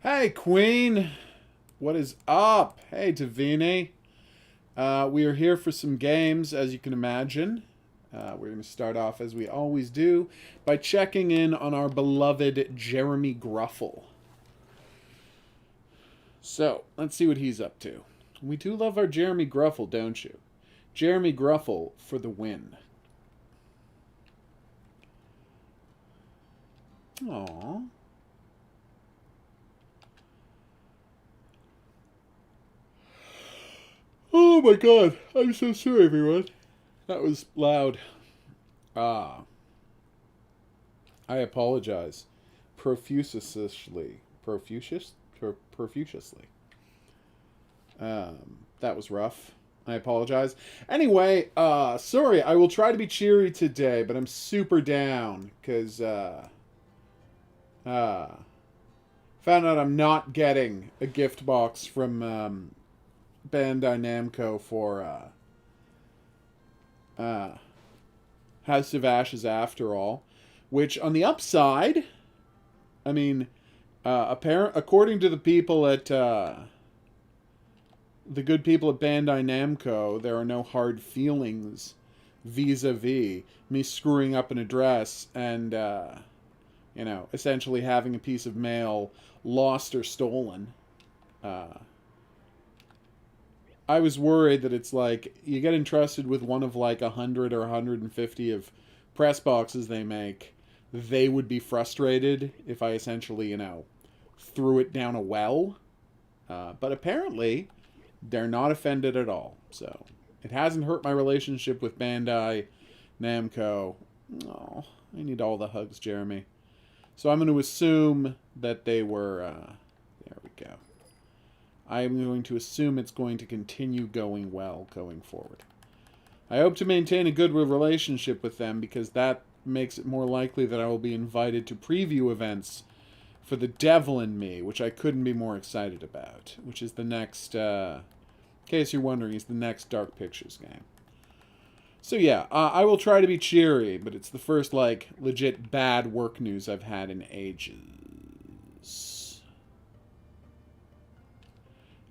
Hey, Queen. What is up? Hey, Davini. We are here for some games, as you can imagine. We're going to start off, as we always do, by checking in on our beloved Jeremy Gruffle. So, let's see what he's up to. We do love our Jeremy Gruffle, don't you? Jeremy Gruffle for the win. Aww. Oh my god. I'm so sorry, everyone. That was loud. Ah. I apologize. Profusely. Profusous? Profusely. That was rough. I apologize. Anyway, sorry, I will try to be cheery today, but I'm super down, because, found out I'm not getting a gift box from, Bandai Namco for, House of Ashes after all. Which, on the upside, I mean, according to the people at, the good people at Bandai Namco, there are no hard feelings vis-a-vis me screwing up an address and, essentially having a piece of mail lost or stolen. Uh, I was worried that it's like, you get entrusted with one of like 100 or 150 of press boxes they make. They would be frustrated if I essentially, threw it down a well. But apparently, they're not offended at all. So, it hasn't hurt my relationship with Bandai Namco. Oh, I need all the hugs, Jeremy. So I'm going to assume that they were, there we go. I'm going to assume it's going to continue going well going forward. I hope to maintain a good relationship with them because that makes it more likely that I will be invited to preview events for The Devil in Me, which I couldn't be more excited about, which is the next, in case you're wondering, is the next Dark Pictures game. So yeah, I will try to be cheery, but it's the first, legit bad work news I've had in ages.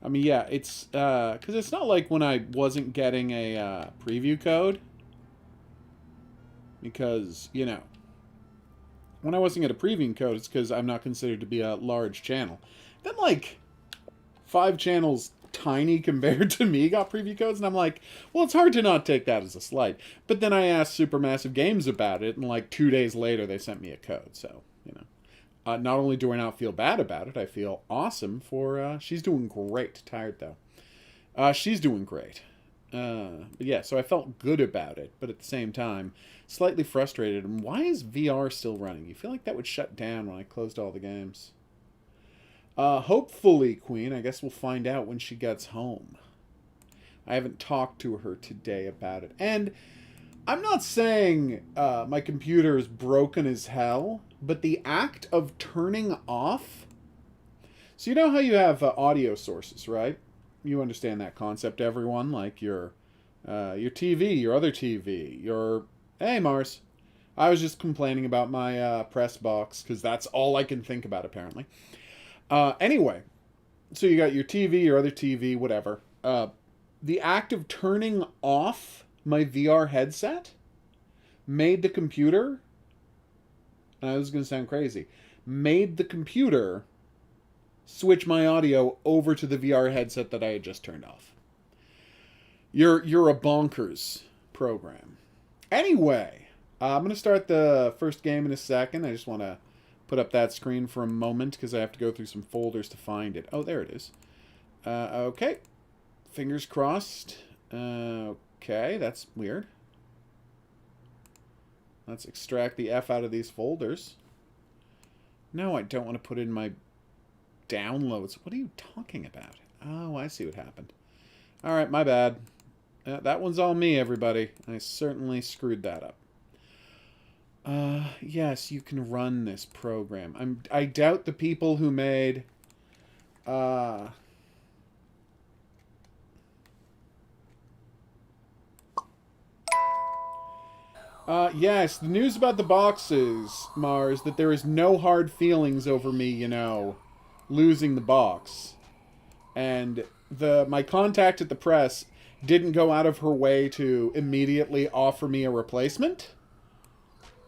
I mean, yeah, it's, because it's not like when I wasn't getting a preview code. Because, when I wasn't getting a preview code, it's because I'm not considered to be a large channel. Then, 5 channels tiny compared to me got preview codes, and I'm like, well, it's hard to not take that as a slight. But then I asked Supermassive Games about it, and 2 days later they sent me a code, so, not only do I not feel bad about it, I feel awesome for, she's doing great. Tired, though. She's doing great. But yeah, so I felt good about it, but at the same time, slightly frustrated. And why is VR still running? You feel like that would shut down when I closed all the games. Hopefully, Queen. I guess we'll find out when she gets home. I haven't talked to her today about it. And I'm not saying my computer is broken as hell, but the act of turning off... So you know how you have audio sources, right? You understand that concept, everyone. Like your TV, your other TV, your... Hey, Mars. I was just complaining about my press box, because that's all I can think about, apparently. Anyway, so you got your TV, your other TV, whatever. The act of turning off my VR headset made the computer... And I was going to sound crazy. Made the computer switch my audio over to the VR headset that I had just turned off. You're a bonkers program. Anyway, I'm going to start the first game in a second. I just want to put up that screen for a moment because I have to go through some folders to find it. Oh, there it is. Okay. Fingers crossed. Okay, that's weird. Let's extract the F out of these folders. No, I don't want to put in my downloads. What are you talking about? Oh, I see what happened. Alright, my bad. That one's all me, everybody. I certainly screwed that up. Yes, you can run this program. I doubt the people who made... yes, the news about the boxes, Mars, that there is no hard feelings over me, losing the box. And my contact at the press didn't go out of her way to immediately offer me a replacement.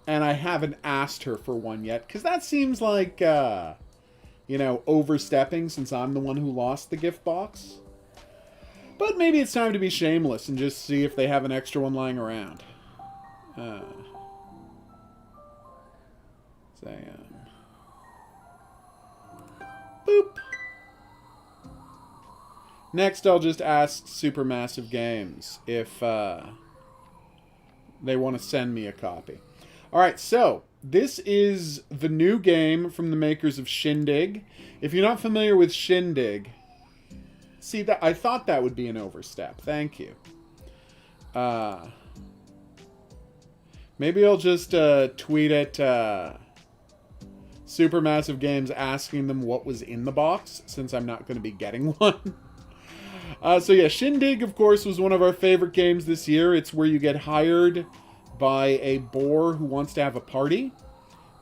And I haven't asked her for one yet, because that seems like, overstepping since I'm the one who lost the gift box. But maybe it's time to be shameless and just see if they have an extra one lying around. Boop. Next, I'll just ask Supermassive Games if they want to send me a copy. Alright, so this is the new game from the makers of Shindig. If you're not familiar with Shindig, see, that I thought that would be an overstep. Thank you. Maybe I'll just tweet at Supermassive Games asking them what was in the box, since I'm not going to be getting one. So yeah, Shindig, of course, was one of our favorite games this year. It's where you get hired by a boar who wants to have a party,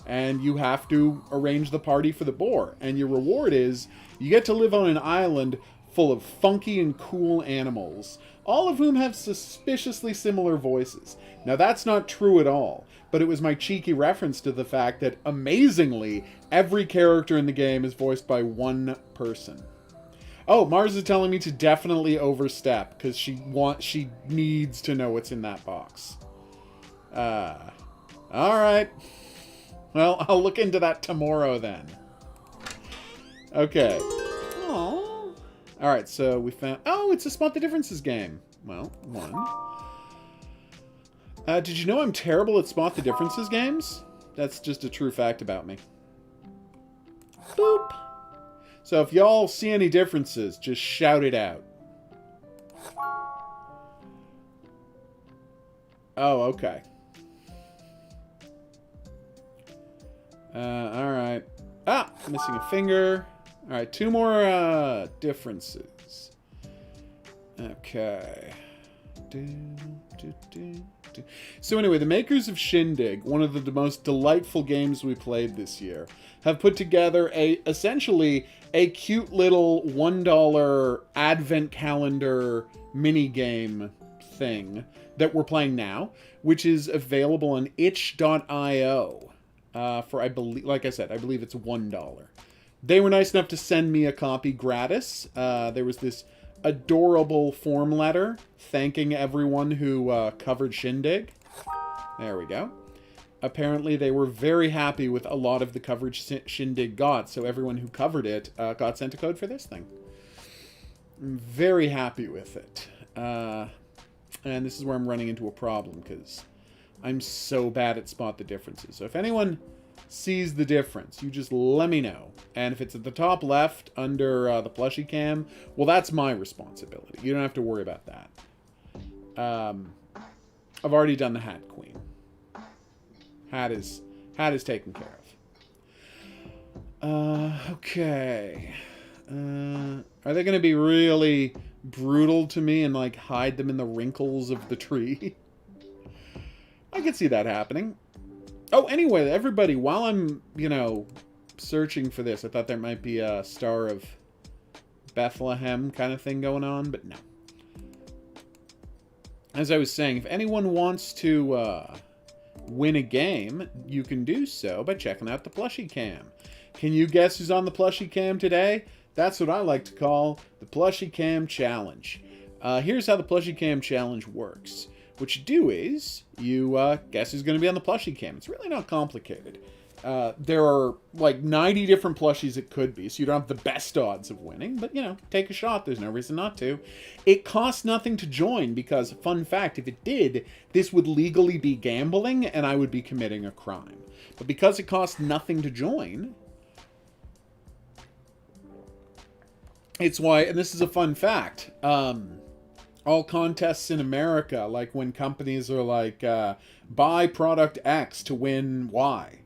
and you have to arrange the party for the boar. And your reward is you get to live on an island full of funky and cool animals, all of whom have suspiciously similar voices. Now, that's not true at all, but it was my cheeky reference to the fact that, amazingly, every character in the game is voiced by one person. Oh, Mars is telling me to definitely overstep, because she needs to know what's in that box. Alright. Well, I'll look into that tomorrow, then. Okay. Aww. Alright, so we found... Oh, it's a Spot the Differences game. Well, one. Did you know I'm terrible at Spot the Differences games? That's just a true fact about me. Boop. So if y'all see any differences, just shout it out. Oh, okay. Alright. Ah! Missing a finger. Alright, two more differences. Okay. So anyway, the makers of Shindig, one of the most delightful games we played this year, have put together essentially a cute little $1 advent calendar mini game thing that we're playing now, which is available on itch.io for, I believe, like I said, I believe it's $1. They were nice enough to send me a copy gratis. There was this adorable form letter thanking everyone who covered Shindig. There we go. Apparently, they were very happy with a lot of the coverage Shindig got, so everyone who covered it got sent a code for this thing. I'm very happy with it. And this is where I'm running into a problem, because I'm so bad at Spot the Differences. So if anyone sees the difference, you just let me know. And if it's at the top left under the plushie cam, well, that's my responsibility. You don't have to worry about that. I've already done the Hat Queen. Hat is taken care of. Okay. Are they going to be really brutal to me and, like, hide them in the wrinkles of the tree? I could see that happening. Oh, anyway, everybody, while I'm, searching for this, I thought there might be a Star of Bethlehem kind of thing going on, but no. As I was saying, if anyone wants to win a game, you can do so by checking out the plushie cam. Can you guess who's on the plushie cam today? That's what I like to call the plushie cam challenge. Here's how the plushie cam challenge works. What you do is you guess who's going to be on the plushie cam. It's really not complicated. There are like 90 different plushies it could be, so you don't have the best odds of winning, but take a shot. There's no reason not to. It costs nothing to join because, fun fact, if it did, this would legally be gambling and I would be committing a crime. But because it costs nothing to join, it's why, and this is a fun fact, all contests in America, like when companies are like, buy product X to win Y,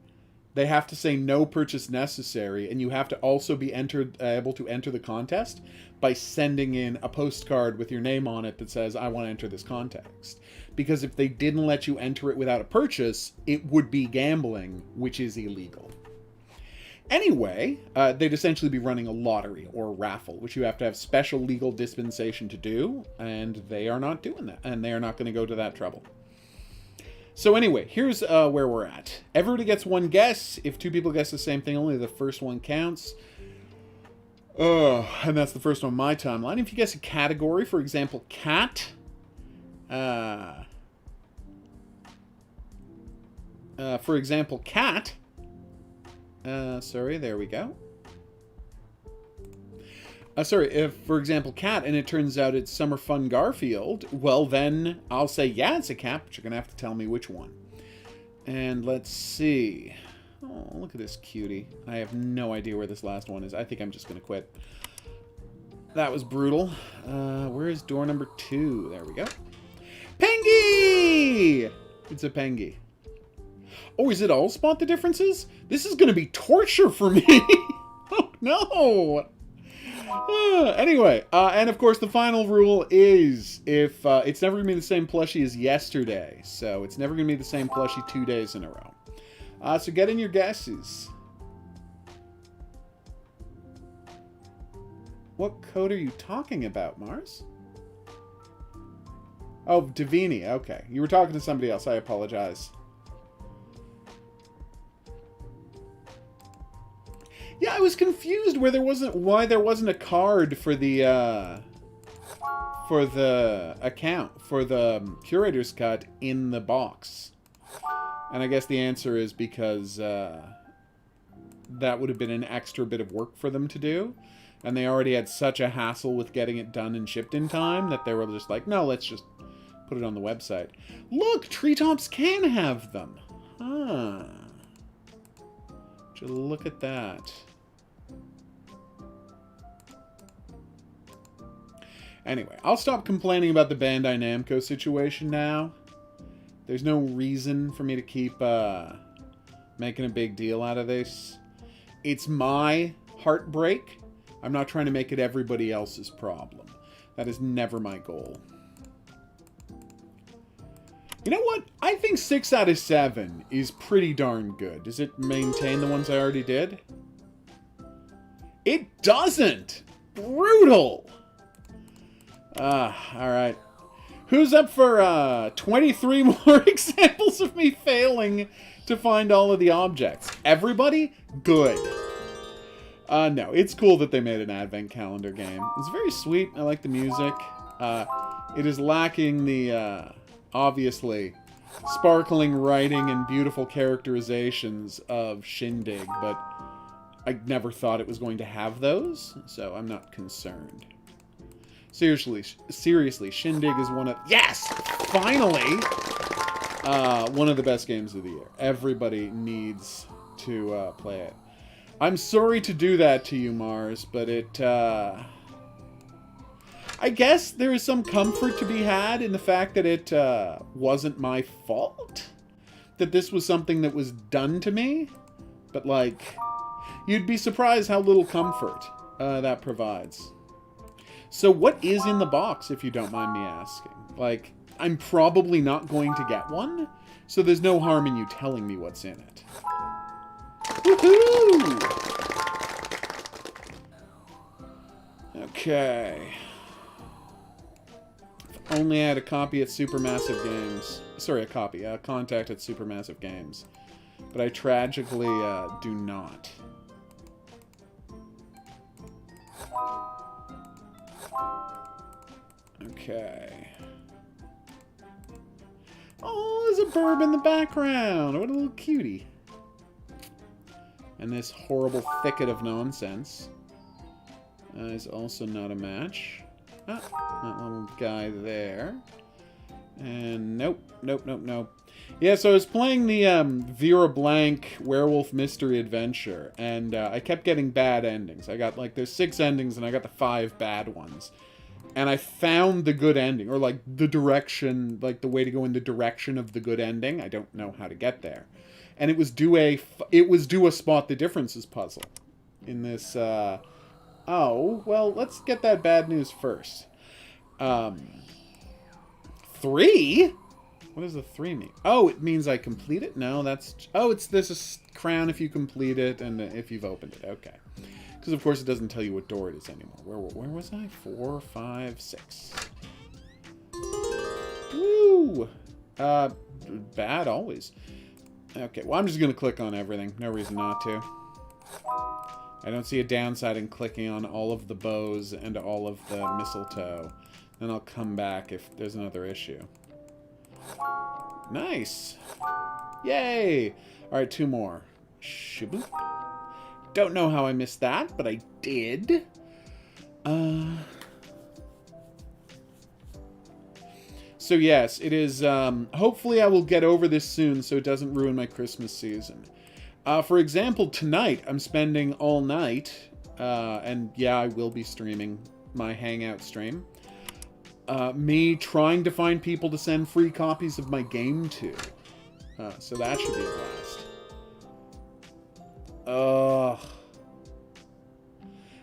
they have to say no purchase necessary, and you have to also be able to enter the contest by sending in a postcard with your name on it that says, I want to enter this contest. Because if they didn't let you enter it without a purchase, it would be gambling, which is illegal. Anyway, they'd essentially be running a lottery or a raffle, which you have to have special legal dispensation to do, and they are not doing that, and they are not going to go to that trouble. So anyway, here's where we're at. Everybody gets one guess. If two people guess the same thing, only the first one counts. And that's the first one on my timeline. If you guess a category, for example, cat. For example, cat. Sorry, there we go. If, for example, cat, and it turns out it's Summer Fun Garfield, well, then I'll say, yeah, it's a cat, but you're going to have to tell me which one. And let's see. Oh, look at this cutie. I have no idea where this last one is. I think I'm just going to quit. That was brutal. Where is door number 2? There we go. Pengy! It's a Pengy. Oh, is it all spot the differences? This is going to be torture for me. Oh, no. Anyway, and of course the final rule is if it's never going to be the same plushie as yesterday. So it's never going to be the same plushie 2 days in a row. So get in your guesses. What code are you talking about, Mars? Oh, Davini. Okay. You were talking to somebody else. I apologize. Yeah, I was confused why there wasn't a card for the account, for the curator's cut in the box. And I guess the answer is because that would have been an extra bit of work for them to do. And they already had such a hassle with getting it done and shipped in time that they were just like, no, let's just put it on the website. Look, treetops can have them. Huh. Would you look at that? Anyway, I'll stop complaining about the Bandai Namco situation now. There's no reason for me to keep making a big deal out of this. It's my heartbreak. I'm not trying to make it everybody else's problem. That is never my goal. You know what? I think 6 out of 7 is pretty darn good. Does it maintain the ones I already did? It doesn't! Brutal! Alright. Who's up for 23 more examples of me failing to find all of the objects? Everybody? Good. No, it's cool that they made an advent calendar game. It's very sweet. I like the music. It is lacking the, obviously, sparkling writing and beautiful characterizations of Shindig, but I never thought it was going to have those, so I'm not concerned. Seriously, Shindig is one of... Yes! Finally! One of the best games of the year. Everybody needs to play it. I'm sorry to do that to you, Mars, but it... I guess there is some comfort to be had in the fact that it wasn't my fault. That this was something that was done to me. But, like, you'd be surprised how little comfort that provides. So what is in the box, if you don't mind me asking? Like, I'm probably not going to get one, so there's no harm in you telling me what's in it. Woohoo! Okay. If only I had a copy at Supermassive Games. Sorry, a contact at Supermassive Games. But I tragically do not. Okay. Oh, there's a burb in the background. What a little cutie. And this horrible thicket of nonsense is also not a match. Ah, that little guy there. And nope. Yeah, so I was playing the Vera Blank Werewolf Mystery Adventure, and I kept getting bad endings. I got, like, there's 6 endings, and I got the 5 bad ones. And I found the good ending, or, like, the direction, like, the way to go in the direction of the good ending. I don't know how to get there. And it was due a spot the differences puzzle in this, oh, well, let's get that bad news first. 3? What does the 3 mean? Oh, it means I complete it? No, that's... Oh, there's a crown if you complete it and if you've opened it. Okay. Because, of course, it doesn't tell you what door it is anymore. Where was I? 4, 5, 6. Woo! Bad always. Okay, well, I'm just going to click on everything. No reason not to. I don't see a downside in clicking on all of the bows and all of the mistletoe. Then I'll come back if there's another issue. Nice! Yay! Alright, 2 more. Shiboop. Don't know how I missed that, but I did. So yes, it is, hopefully I will get over this soon so it doesn't ruin my Christmas season. For example, tonight I'm spending all night, and yeah, I will be streaming my Hangout stream. Me trying to find people to send free copies of my game to. So that should be a blast. Oh,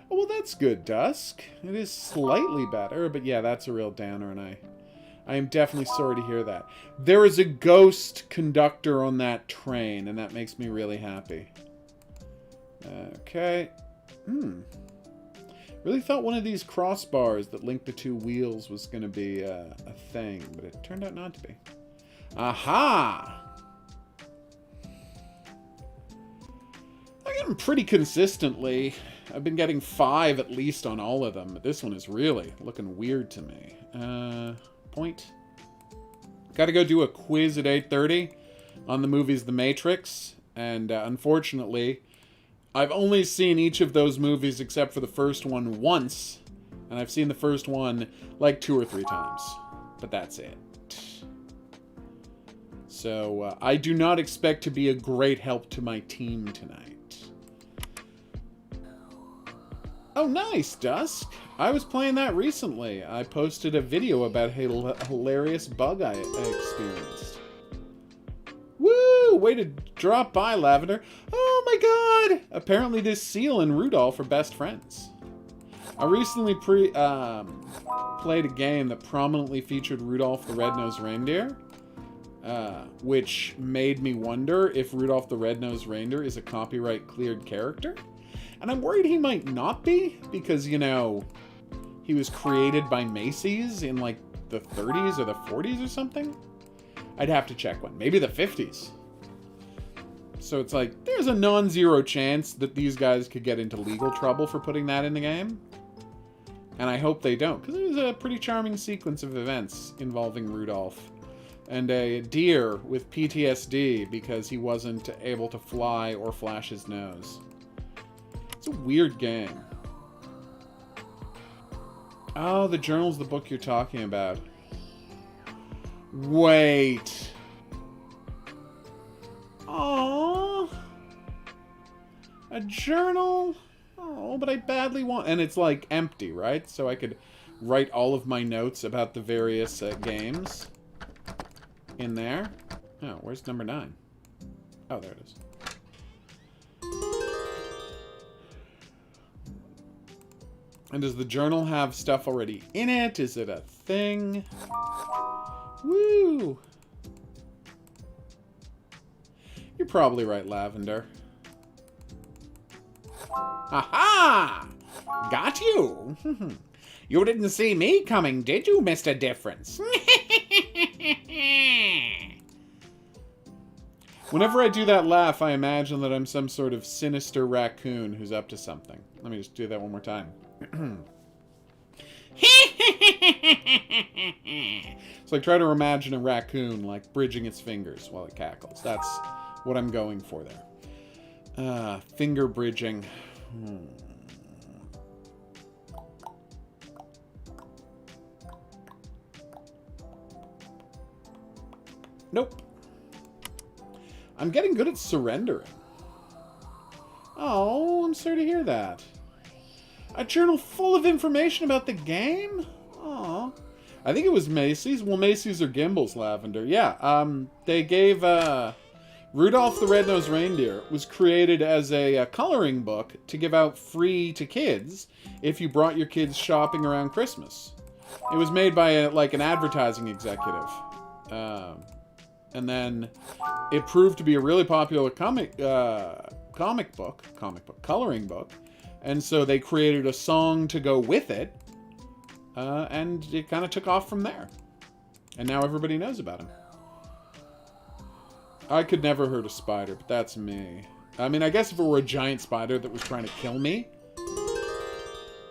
well, that's good, Dusk. It is slightly better, but yeah, that's a real downer, and I am definitely sorry to hear that. There is a ghost conductor on that train, and that makes me really happy. Okay. Really thought one of these crossbars that link the 2 wheels was going to be a thing, but it turned out not to be. Aha! I get them pretty consistently. I've been getting 5 at least on all of them, but this one is really looking weird to me. Point. Gotta go do a quiz at 8:30 on the movies The Matrix, and unfortunately, I've only seen each of those movies except for the first one once, and I've seen the first one like 2 or 3 times, but that's it. So, I do not expect to be a great help to my team tonight. Oh, nice, Dusk. I was playing that recently. I posted a video about a hilarious bug I experienced. Woo! Way to drop by, Lavender. Oh my god! Apparently this Seal and Rudolph are best friends. I recently played a game that prominently featured Rudolph the Red-Nosed Reindeer, which made me wonder if Rudolph the Red-Nosed Reindeer is a copyright-cleared character. And I'm worried he might not be, because, you know, he was created by Macy's in, like, the 30s or the 40s or something? I'd have to check one. Maybe the 50s. So it's like, there's a non-zero chance that these guys could get into legal trouble for putting that in the game. And I hope they don't, because it was a pretty charming sequence of events involving Rudolph. And a deer with PTSD because he wasn't able to fly or flash his nose. It's a weird game. Oh, the journal's the book you're talking about. Wait. Aww. A journal? Oh, but I badly want... And it's, like, empty, right? So I could write all of my notes about the various games in there. Oh, where's number 9? Oh, there it is. And does the journal have stuff already in it? Is it a thing? Woo! You're probably right, Lavender. Aha! Got you! You didn't see me coming, did you, Mr. Difference? Whenever I do that laugh, I imagine that I'm some sort of sinister raccoon who's up to something. Let me just do that one more time. So I try to imagine a raccoon, like, bridging its fingers while it cackles. That's what I'm going for there. Finger bridging. Nope. I'm getting good at surrendering. Oh, I'm sorry to hear that. A journal full of information about the game? Aw. I think it was Macy's. Well, Macy's or Gimbel's, Lavender. Yeah, they gave, Rudolph the Red-Nosed Reindeer was created as a coloring book to give out free to kids if you brought your kids shopping around Christmas. It was made by, like, an advertising executive. And then it proved to be a really popular coloring book. And so they created a song to go with it. And it kind of took off from there. And now everybody knows about him. I could never hurt a spider, but that's me. I mean, I guess if it were a giant spider that was trying to kill me,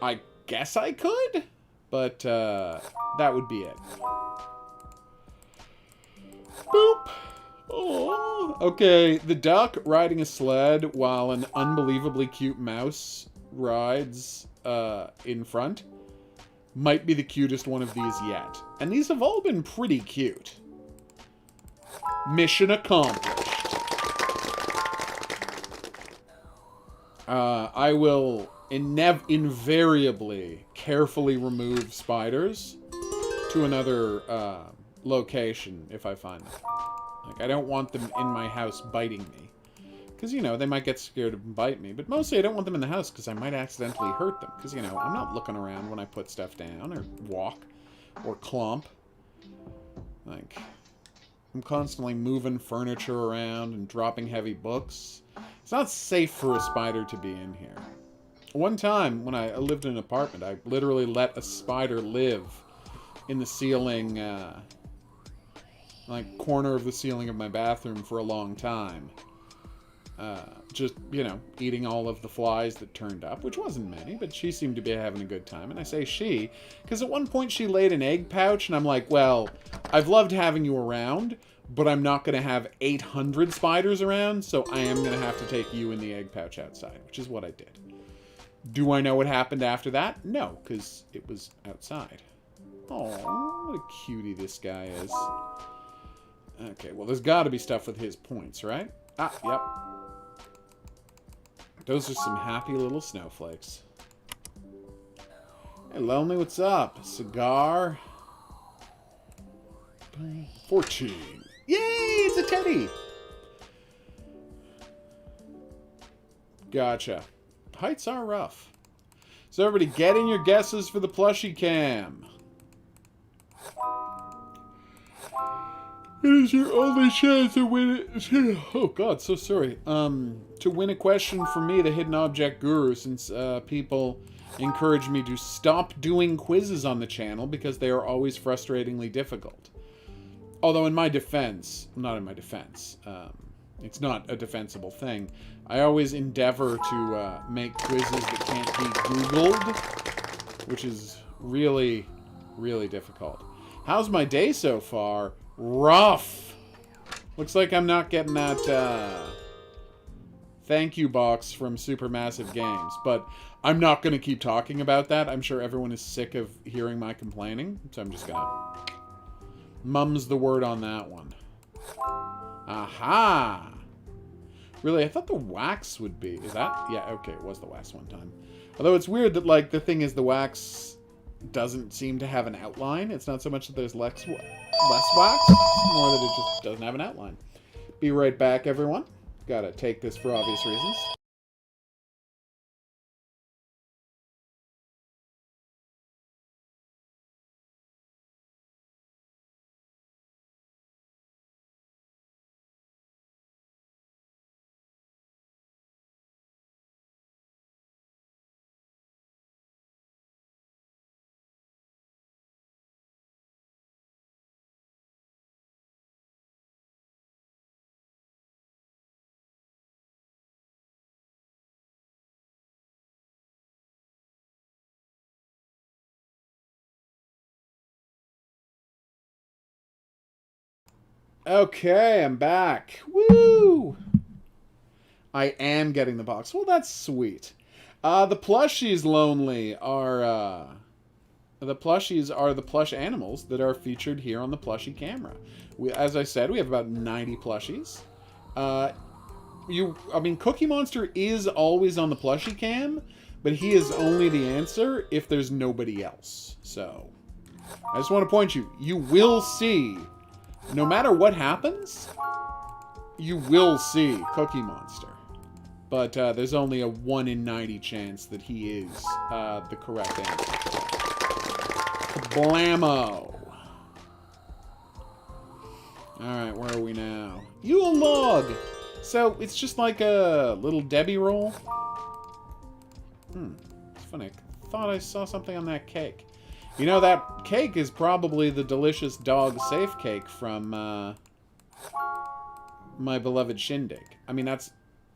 I guess I could. But that would be it. Boop. Oh. Okay, the duck riding a sled while an unbelievably cute mouse rides in front might be the cutest one of these yet. And these have all been pretty cute. Mission accomplished. I will invariably carefully remove spiders to another location if I find them. Like, I don't want them in my house biting me. Because, you know, they might get scared and bite me. But mostly I don't want them in the house because I might accidentally hurt them. Because, you know, I'm not looking around when I put stuff down or walk or clomp. Like, I'm constantly moving furniture around and dropping heavy books. It's not safe for a spider to be in here. One time, when I lived in an apartment, I literally let a spider live in the ceiling, like, corner of the ceiling of my bathroom for a long time. Just, you know, eating all of the flies that turned up, which wasn't many, but she seemed to be having a good time. And I say she, because at one point she laid an egg pouch, and I'm like, well, I've loved having you around, but I'm not going to have 800 spiders around, so I am going to have to take you in the egg pouch outside, which is what I did. Do I know what happened after that? No, because it was outside. Oh, what a cutie this guy is. Okay, well, there's got to be stuff with his points, right? Ah, yep. Those are some happy little snowflakes. Hey, Lonely, what's up? Cigar. 14. Yay, it's a teddy! Gotcha. Heights are rough. So everybody, get in your guesses for the plushie cam. It is your only chance to win it. Oh God, so sorry. To win a question from me, the Hidden Object Guru, since people encourage me to stop doing quizzes on the channel because they are always frustratingly difficult. Although in my defense, not in my defense, it's not a defensible thing. I always endeavor to make quizzes that can't be Googled, which is really, really difficult. How's my day so far? Rough. Looks like I'm not getting that thank you box from Supermassive Games, but I'm not going to keep talking about that. I'm sure everyone is sick of hearing my complaining, so I'm just going to mum's the word on that one. Aha! Really, I thought the wax would be. Is that? Yeah, okay, it was the wax one time. Although it's weird that, like, the thing is the wax doesn't seem to have an outline. It's not so much that there's less wax, more that it just doesn't have an outline. Be right back, everyone. Gotta take this for obvious reasons. Okay, I'm back. Woo! I am getting the box. Well, that's sweet. The plushies, Lonely, are the plushies are the plush animals that are featured here on the plushie camera. As I said, we have about 90 plushies. I mean, Cookie Monster is always on the plushie cam, but he is only the answer if there's nobody else. So, I just want to point you will see, no matter what happens, you will see Cookie Monster. But there's only a 1 in 90 chance that he is the correct answer. Blammo! Alright, where are we now? Yule log! So, it's just like a little Debbie roll. It's funny. I thought I saw something on that cake. You know, that cake is probably the delicious dog safe cake from, my beloved Shindig. I mean, that's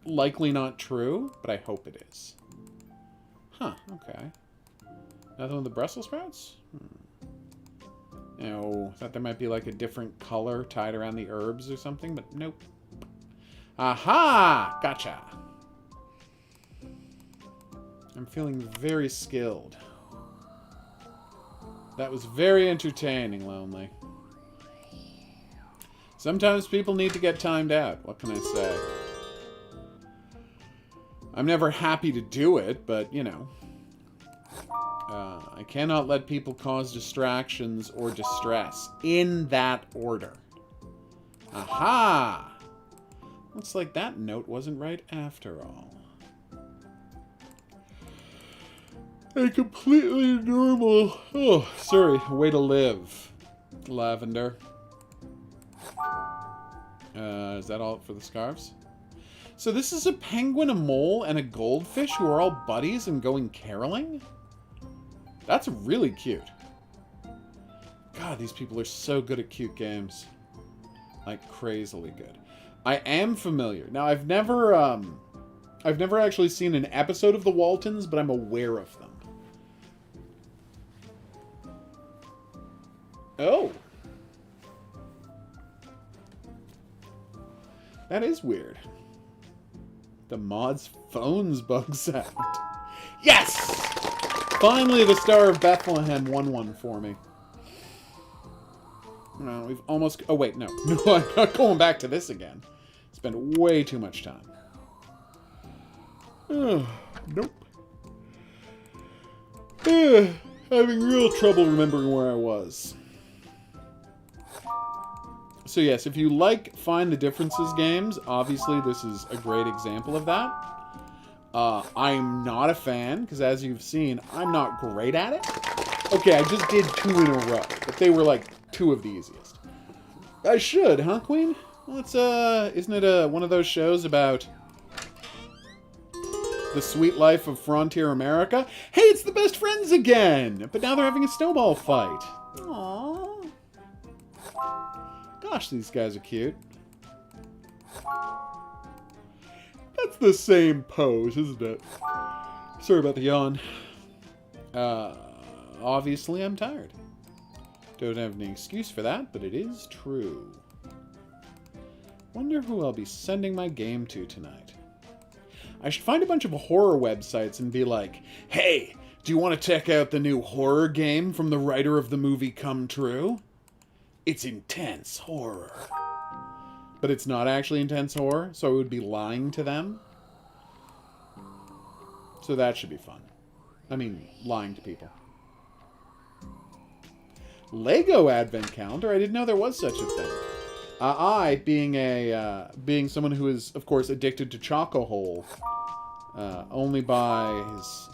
likely not true, but I hope it is. Huh, okay. Nothing with the Brussels sprouts? No, thought there might be like a different color tied around the herbs or something, but nope. Aha! Gotcha! I'm feeling very skilled. That was very entertaining, Lonely. Sometimes people need to get timed out. What can I say? I'm never happy to do it, but, you know. I cannot let people cause distractions or distress. In that order. Aha! Looks like that note wasn't right after all. A completely normal... Oh, sorry. Way to live. Lavender. Is that all for the scarves? So this is a penguin, a mole, and a goldfish who are all buddies and going caroling? That's really cute. God, these people are so good at cute games. Like, crazily good. I am familiar. Now, I've never actually seen an episode of The Waltons, but I'm aware of them. Oh. That is weird. The mod's phone's bugs out. Yes! Finally, the Star of Bethlehem won one for me. No, we've almost... Oh, wait, no. No, I'm not going back to this again. Spent way too much time. Nope. Having real trouble remembering where I was. So yes, if you like Find the Differences games, obviously this is a great example of that. I'm not a fan, because as you've seen, I'm not great at it. Okay, I just did 2 in a row, but they were like 2 of the easiest. I should, huh, Queen? Well, it's, isn't it one of those shows about the sweet life of frontier America? Hey, it's the best friends again! But now they're having a snowball fight. Aww. Gosh, these guys are cute. That's the same pose, isn't it? Sorry about the yawn. Obviously I'm tired. Don't have any excuse for that, but it is true. Wonder who I'll be sending my game to tonight. I should find a bunch of horror websites and be like, hey, do you want to check out the new horror game from the writer of the movie Come True? It's intense horror. But it's not actually intense horror, so I would be lying to them. So that should be fun. I mean, lying to people. Lego Advent Calendar? I didn't know there was such a thing. I, being someone who is, of course, addicted to Chocohole, only buy his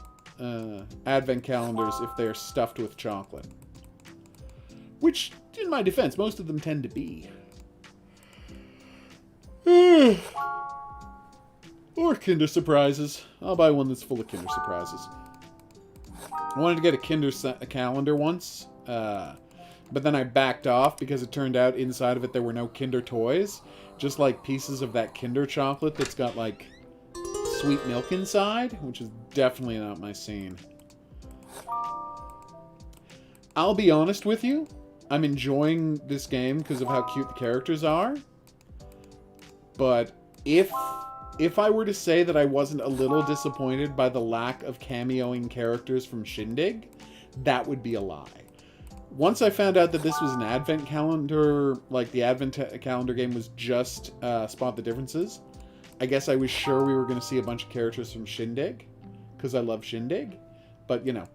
Advent calendars if they're stuffed with chocolate. Which, in my defense, most of them tend to be. Or Kinder Surprises. I'll buy one that's full of Kinder Surprises. I wanted to get a calendar once, but then I backed off because it turned out inside of it there were no Kinder toys. Just like pieces of that Kinder chocolate that's got like sweet milk inside, which is definitely not my scene. I'll be honest with you. I'm enjoying this game because of how cute the characters are. But if I were to say that I wasn't a little disappointed by the lack of cameoing characters from Shindig, that would be a lie. Once I found out that this was an advent calendar, like the advent calendar game was just Spot the Differences, I guess I was sure we were going to see a bunch of characters from Shindig, because I love Shindig. But, you know,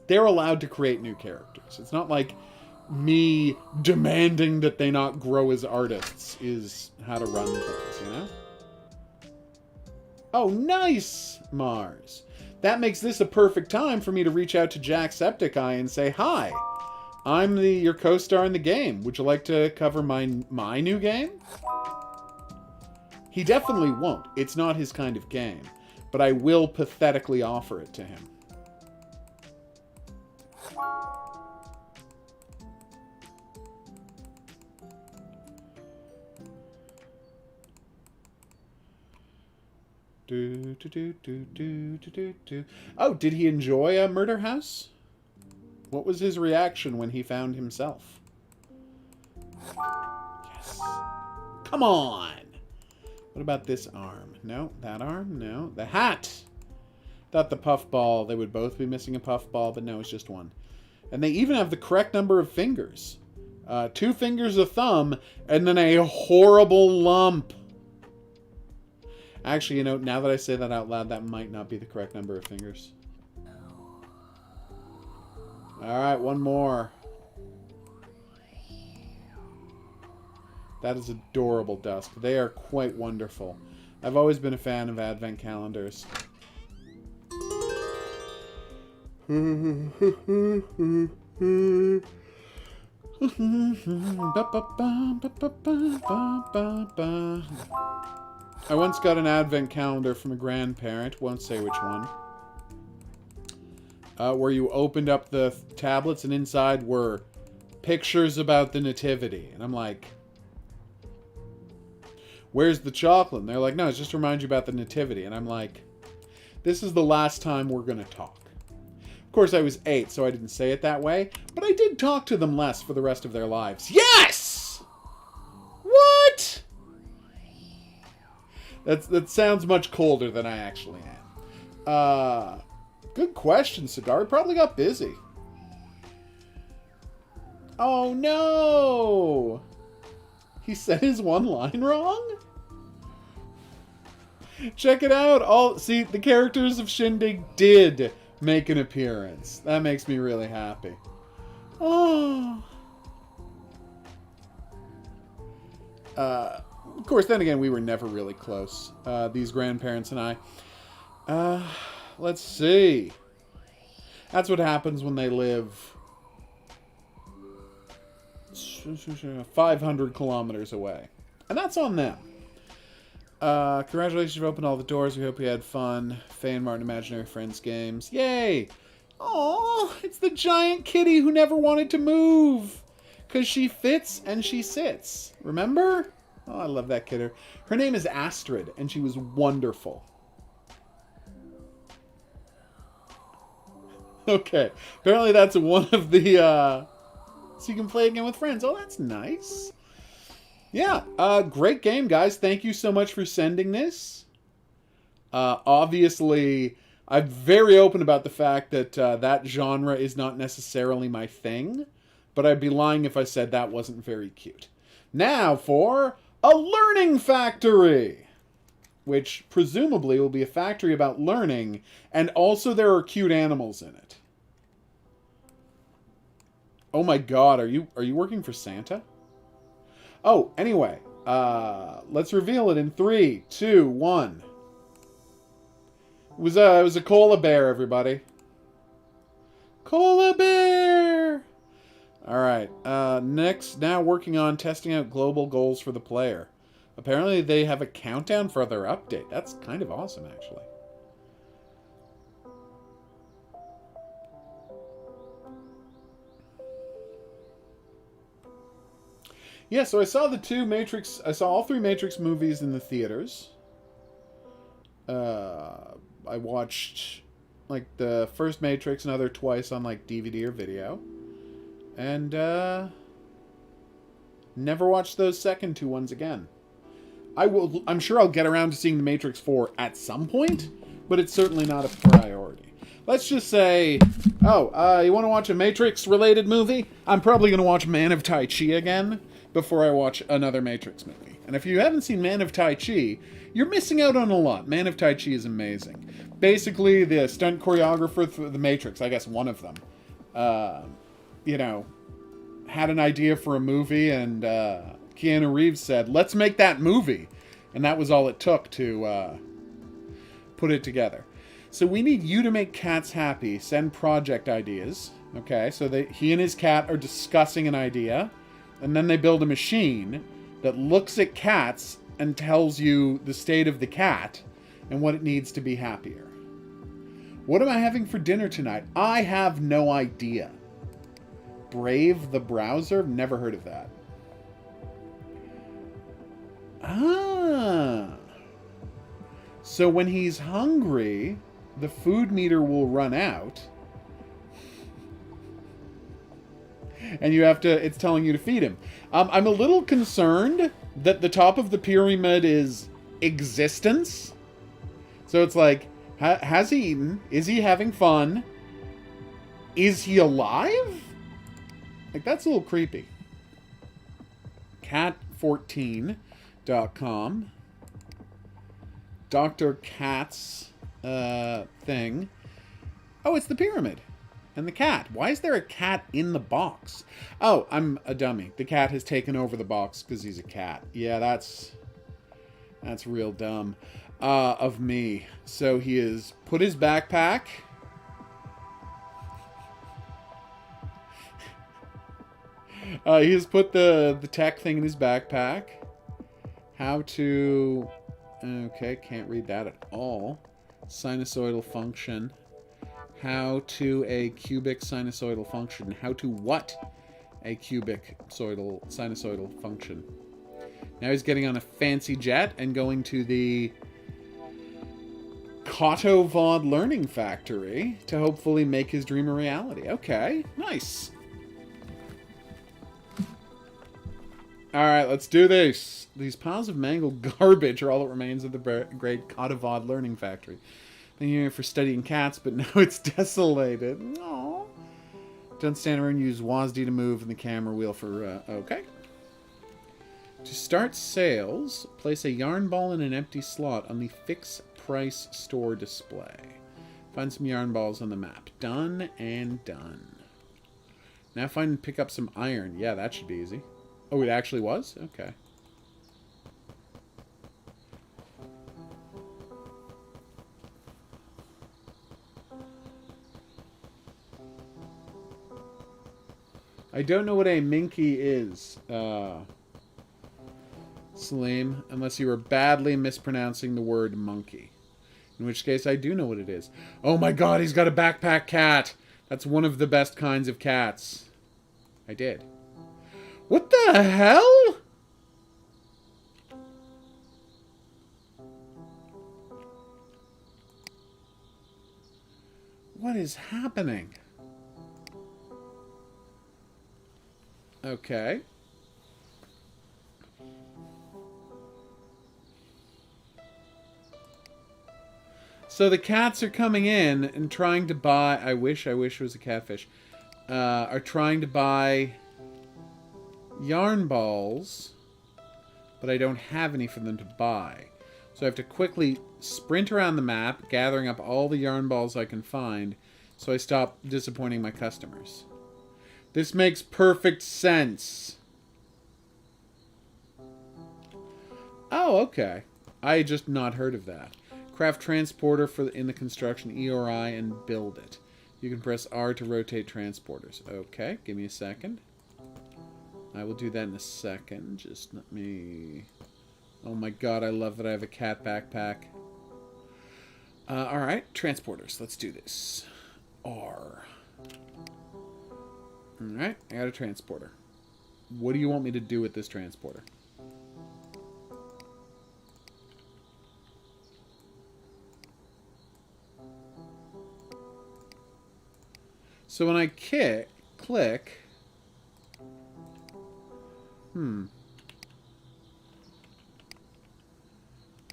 they're allowed to create new characters. It's not like me demanding that they not grow as artists is how to run things, you know? Oh, nice, Mars. That makes this a perfect time for me to reach out to Jacksepticeye and say hi. I'm your co-star in the game. Would you like to cover my new game? He definitely won't. It's not his kind of game. But I will pathetically offer it to him. Oh, did he enjoy Murder House? What was his reaction when he found himself? Yes. Come on! What about this arm? No, that arm? No. The hat! Thought the puffball, they would both be missing a puffball, but no, it's just one. And they even have the correct number of fingers. 2 fingers, a thumb, and then a horrible lump. Actually, you know, now that I say that out loud, that might not be the correct number of fingers. Alright, one more. That is adorable, Dusk. They are quite wonderful. I've always been a fan of advent calendars. I once got an advent calendar from a grandparent, won't say which one, where you opened up the tablets and inside were pictures about the nativity. And I'm like, where's the chocolate? And they're like, no, it's just to remind you about the nativity. And I'm like, this is the last time we're going to talk. Of course, I was 8, so I didn't say it that way, but I did talk to them less for the rest of their lives. Yes! What? That sounds much colder than I actually am. Good question, Cigar. Probably got busy. Oh, no! He said his one line wrong? Check it out. See, the characters of Shindig did make an appearance. That makes me really happy. Oh. Of course, then again, we were never really close. These grandparents and I. Let's see. That's what happens when they live 500 kilometers away. And that's on them. Congratulations, you've opened all the doors. We hope you had fun. Faye and Martin Imaginary Friends games. Yay! Aw, it's the giant kitty who never wanted to move. Because she fits and she sits. Remember? Oh, I love that kidder. Her name is Astrid, and she was wonderful. Okay. Apparently that's one of the, so you can play again with friends. Oh, that's nice. Yeah, great game, guys. Thank you so much for sending this. Obviously, I'm very open about the fact that that genre is not necessarily my thing, but I'd be lying if I said that wasn't very cute. Now for a learning factory, which presumably will be a factory about learning, and also there are cute animals in it. Oh my god, are you working for Santa? Oh, anyway, let's reveal it in 3, 2, 1. It was a koala bear, everybody. Koala bear! Alright, now working on testing out global goals for the player. Apparently they have a countdown for their update. That's kind of awesome, actually. Yeah, so I saw I saw all 3 Matrix movies in the theaters. I watched, like, the first Matrix another twice on, like, DVD or video. And, never watched those second 2 ones again. I'm sure I'll get around to seeing The Matrix 4 at some point, but it's certainly not a priority. Let's just say, you want to watch a Matrix-related movie? I'm probably going to watch Man of Tai Chi again before I watch another Matrix movie. And if you haven't seen Man of Tai Chi, you're missing out on a lot. Man of Tai Chi is amazing. Basically, the stunt choreographer for The Matrix, I guess one of them, had an idea for a movie, and Keanu Reeves said, let's make that movie. And that was all it took to put it together. So we need you to make cats happy. Send project ideas Okay, so he and his cat are discussing an idea, and then they build a machine that looks at cats and tells you the state of the cat and what it needs to be happier. What am I having for dinner tonight? I have no idea. Brave the browser? Never heard of that. Ah. So when he's hungry, the food meter will run out. And you have to, it's telling you to feed him. I'm a little concerned that the top of the pyramid is existence. So it's like, has he eaten? Is he having fun? Is he alive? Like, that's a little creepy. Cat14.com. Dr. Cat's thing. Oh, it's the pyramid. And the cat. Why is there a cat in the box? Oh, I'm a dummy. The cat has taken over the box because he's a cat. Yeah, that's real dumb of me. So he has put his backpack. He has put the tech thing in his backpack. How to... Okay, can't read that at all. Sinusoidal function. How to a cubic sinusoidal function. How to what? A cubic sinusoidal function. Now he's getting on a fancy jet and going to the Kotovod Learning Factory to hopefully make his dream a reality. Okay, nice. Alright, let's do this. These piles of mangled garbage are all that remains of the great Kotovod Learning Factory. Been here for studying cats, but now it's desolated. Aww. Don't stand around and use WASD to move in the camera wheel for... okay. To start sales, place a yarn ball in an empty slot on the fixed price store display. Find some yarn balls on the map. Done and done. Now find and pick up some iron. Yeah, that should be easy. Oh, it actually was? Okay. I don't know what a minky is, Salim, unless you were badly mispronouncing the word monkey. In which case, I do know what it is. Oh my god, he's got a backpack cat! That's one of the best kinds of cats. I did. What the hell? What is happening? Okay. So the cats are coming in and trying to buy... I wish it was a catfish. Are trying to buy yarn balls, but I don't have any for them to buy. So I have to quickly sprint around the map, gathering up all the yarn balls I can find, so I stop disappointing my customers. This makes perfect sense. Oh, okay. I had just not heard of that. Craft transporter in the construction ERI and build it. You can press R to rotate transporters. Okay, give me a second. I will do that in a second. Just let me... Oh my god, I love that I have a cat backpack. Alright, transporters. Let's do this. R. Alright, I got a transporter. What do you want me to do with this transporter? So when I click...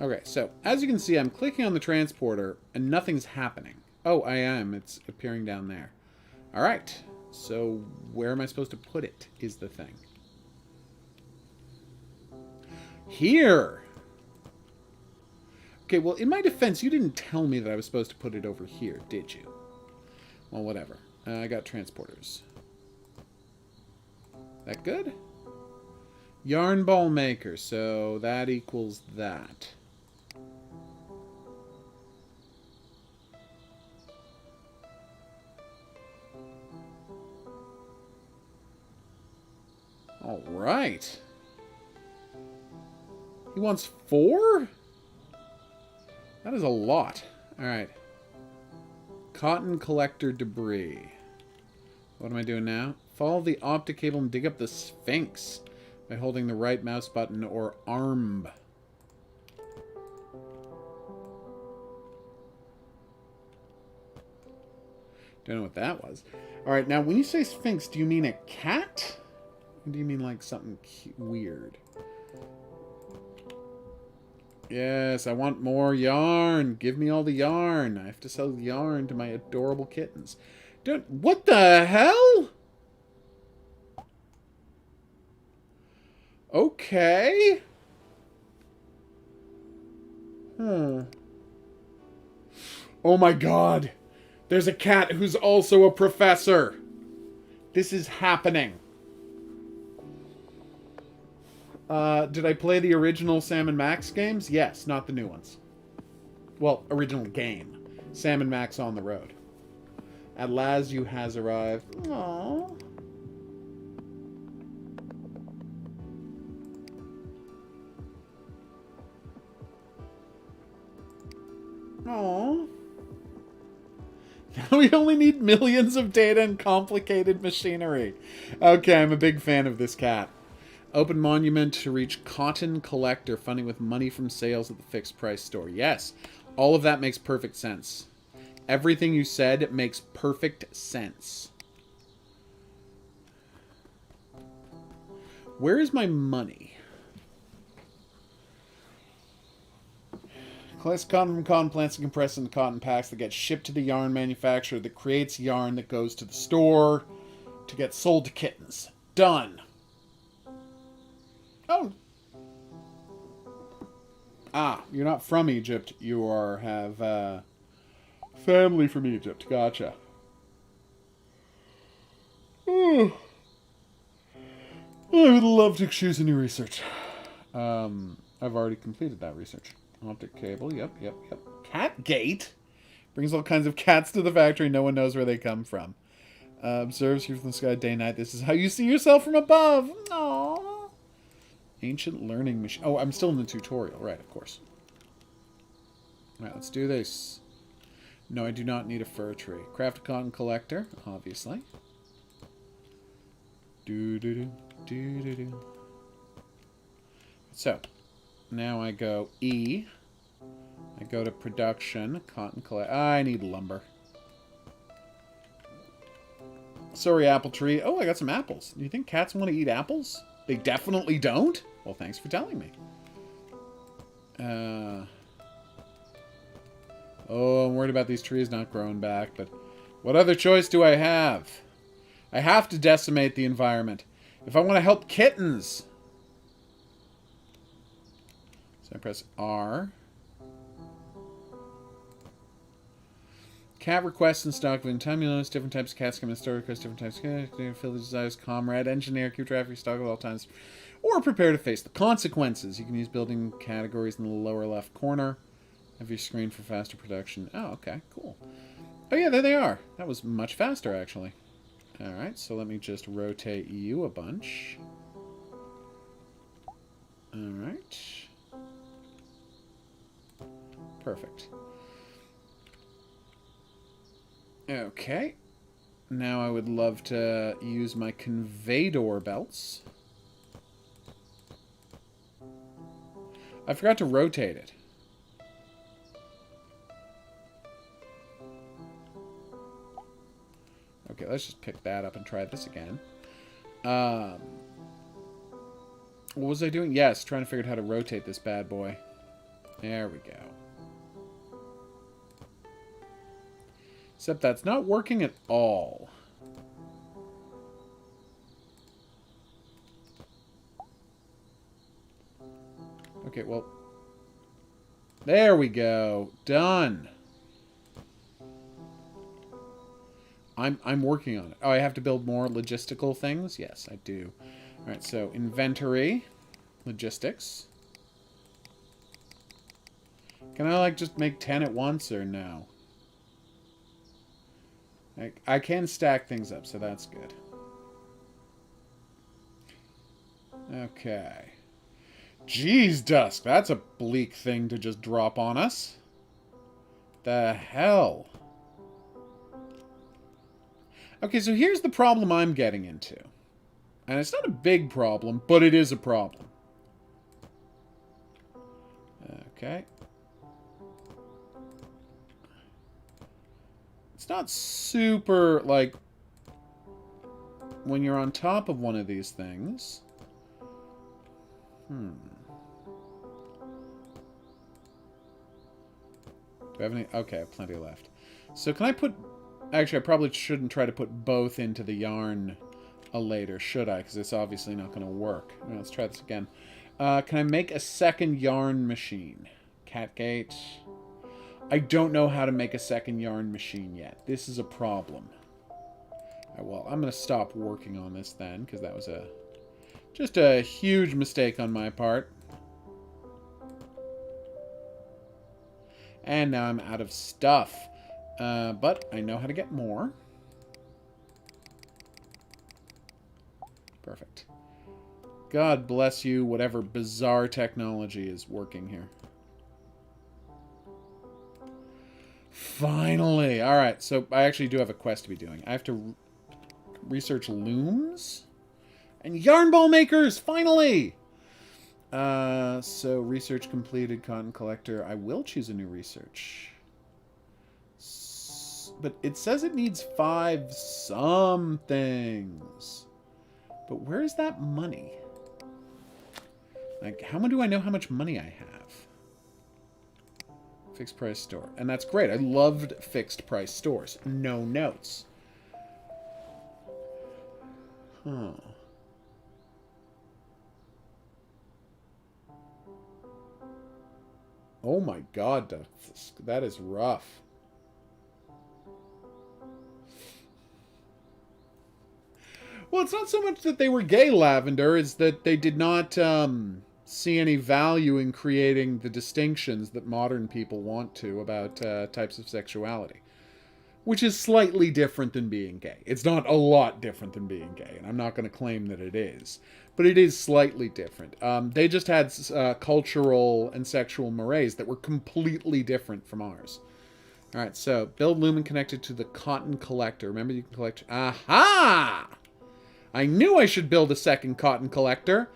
Okay, so as you can see, I'm clicking on the transporter and nothing's happening. Oh, I am. It's appearing down there. Alright, so where am I supposed to put it is the thing. Here! Okay, well, in my defense, you didn't tell me that I was supposed to put it over here, did you? Well, whatever. I got transporters. That good? Yarn ball maker, so that equals that. All right. He wants 4? That is a lot. All right. Cotton collector debris. What am I doing now? Follow the optic cable and dig up the Sphinx by holding the right mouse button or arm. Don't know what that was. All right, now when you say Sphinx, do you mean a cat? Or do you mean like something weird? Yes, I want more yarn. Give me all the yarn. I have to sell yarn to my adorable kittens. What the hell? Okay. Oh my god. There's a cat who's also a professor. This is happening. Did I play the original Sam & Max games? Yes, not the new ones. Well, original game. Sam & Max on the road. At last you has arrived. Aww. Aww. Now we only need millions of data and complicated machinery. Okay, I'm a big fan of this cat. Open monument to reach cotton collector, funding with money from sales at the fixed price store. Yes, all of that makes perfect sense. Everything you said makes perfect sense. Where is my money? Collects cotton from cotton plants and compressed into cotton packs that get shipped to the yarn manufacturer that creates yarn that goes to the store to get sold to kittens. Done. Oh. Ah, you're not from Egypt. You have family from Egypt. Gotcha. I would love to excuse any research. I've already completed that research. Optic cable, yep. Cat gate? Brings all kinds of cats to the factory. No one knows where they come from. Observes you from the sky day night. This is how you see yourself from above. Aww. Ancient learning machine. Oh, I'm still in the tutorial. Right, of course. Alright, let's do this. No, I do not need a fir tree. Craft a cotton collector, obviously. Do-do-do. So, now I go E. I go to production. Cotton collect. I need lumber. Sorry, apple tree. Oh, I got some apples. Do you think cats want to eat apples? They definitely don't? Well, thanks for telling me. Oh, I'm worried about these trees not growing back, but what other choice do I have? I have to decimate the environment if I want to help kittens. So I press R. Cat requests in stock. In time you notice different types of cats come in the store. Request different types of cats. Fill the desires. Comrade. Engineer. Keep track of your stock at all times. Or prepare to face the consequences. You can use building categories in the lower left corner of your screen for faster production. Oh, okay. Cool. Oh, yeah, there they are. That was much faster, actually. Alright, so let me just rotate you a bunch. Alright. Perfect. Okay. Now I would love to use my conveyor belts. I forgot to rotate it. Okay, let's just pick that up and try this again. What was I doing? Yes, trying to figure out how to rotate this bad boy. There we go. Except that's not working at all. Okay, well. There we go. Done. I'm working on it. Oh, I have to build more logistical things? Yes, I do. Alright, so inventory. Logistics. Can I, like, just make 10 at once, or no? I can stack things up, so that's good. Okay. Jeez, Dusk, that's a bleak thing to just drop on us. The hell? Okay, so here's the problem I'm getting into. And it's not a big problem, but it is a problem. Okay. It's not super, like, when you're on top of one of these things. Do I have any? Okay, I have plenty left. So can I put... Actually, I probably shouldn't try to put both into the yarn later, should I? Because it's obviously not going to work. Let's try this again. Can I make a second yarn machine? Catgate. I don't know how to make a second yarn machine yet. This is a problem. Well, I'm going to stop working on this then, because that was just a huge mistake on my part. And now I'm out of stuff. But I know how to get more. Perfect. God bless you, whatever bizarre technology is working here. Finally! Alright, so I actually do have a quest to be doing. I have to research looms and yarn ball makers! Finally! So research completed, cotton collector. I will choose a new research. But it says it needs 5 somethings. But where's that money? Like, how do I know how much money I have? Fixed price store. And that's great. I loved fixed price stores. No notes. Huh. Oh my god, that is rough. Well, it's not so much that they were gay, Lavender, it's that they did not see any value in creating the distinctions that modern people want to about types of sexuality. Which is slightly different than being gay. It's not a lot different than being gay, and I'm not going to claim that it is. But it is slightly different. They just had cultural and sexual mores that were completely different from ours. Alright, so build lumen connected to the cotton collector. Remember, you can collect... Aha! I knew I should build a second cotton collector.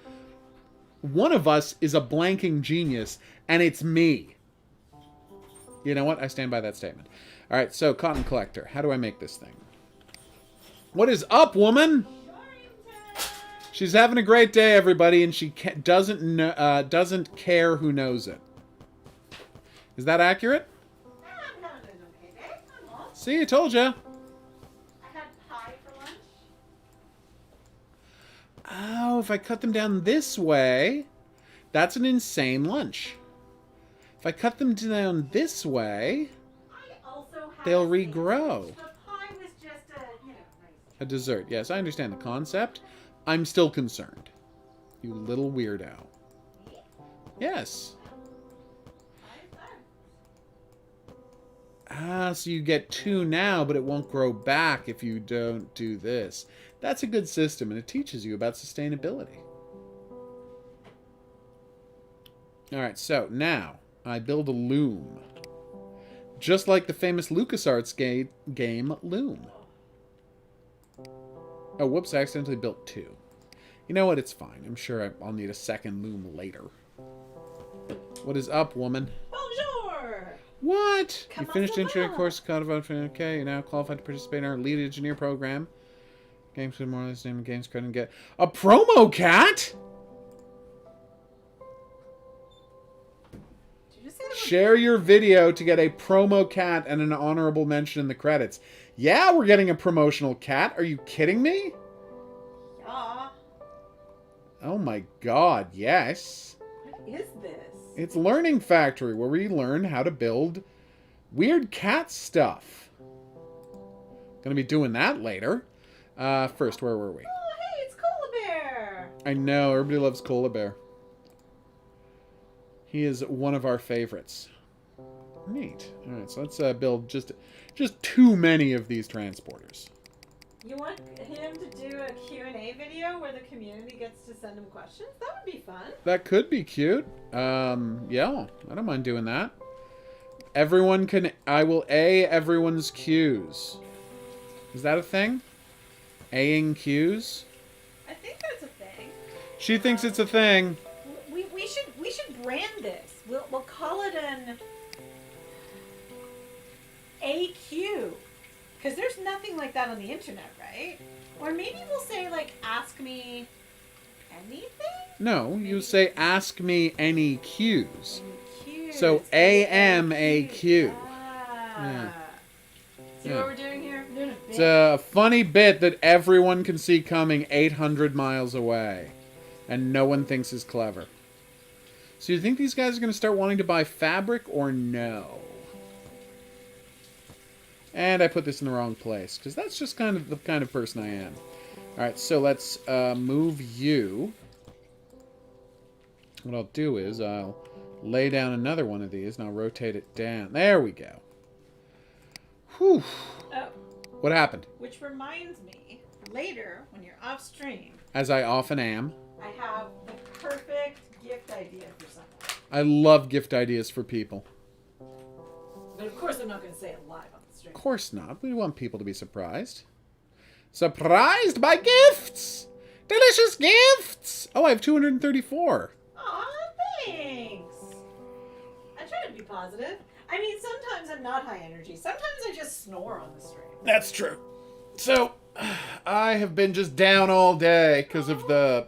One of us is a blanking genius, and it's me. You know what? I stand by that statement. Alright, so cotton collector. How do I make this thing? What is up, woman? She's having a great day, everybody, and she doesn't care who knows it. Is that accurate? See, I told you. Oh, if I cut them down this way, that's an insane lunch. If I cut them down this way, they'll regrow. The pie was just a dessert. Yes, I understand the concept. I'm still concerned. You little weirdo. Yes. Ah, so you get 2 now, but it won't grow back if you don't do this. That's a good system, and it teaches you about sustainability. Alright, so now I build a loom. Just like the famous LucasArts game Loom. Oh, whoops, I accidentally built 2. You know what, it's fine. I'm sure I'll need a second loom later. What is up, woman? Bonjour! What? You finished engineering course, okay, you're now qualified to participate in our lead engineer program. Games with more or less name games couldn't get a promo cat? Did you say that? Share your video to get a promo cat and an honorable mention in the credits. Yeah, we're getting a promotional cat. Are you kidding me? Yeah. Oh my god, yes. What is this? It's Learning Factory, where we learn how to build weird cat stuff. Gonna be doing that later. First, where were we? Oh, hey, it's Cola Bear! I know, everybody loves Cola Bear. He is one of our favorites. Neat. Alright, so let's build just too many of these transporters. You want him to do a Q&A video where the community gets to send him questions? That would be fun. That could be cute. Yeah, I don't mind doing that. Everyone can... I will A everyone's cues. Is that a thing? A-ing cues? I think that's a thing. She thinks it's a thing. We should brand this. We'll call it an AQ. Because there's nothing like that on the internet, right? Or maybe we'll say, like, ask me anything? No, you say ask me any cues. Q. So AMAQ. Ah. Yeah. See Yeah. what we're doing here? We're doing a bit. It's a funny bit that everyone can see coming 800 miles away. And no one thinks is clever. So you think these guys are going to start wanting to buy fabric or no? And I put this in the wrong place, because that's just kind of the kind of person I am. Alright, so let's move you. What I'll do is I'll lay down another one of these, and I'll rotate it down. There we go. Whew. Oh, What happened? which reminds me, later, when you're off stream, As I often am. I have the perfect gift idea for someone. I love gift ideas for people. But of course I'm not going to say it live on the stream. Of course not. We want people to be surprised. Surprised by gifts! Delicious gifts! Oh, I have 234. Aw, thanks! I try to be positive. I mean, sometimes I'm not high energy. Sometimes I just snore on the stream. That's true. So, I have been just down all day because of the,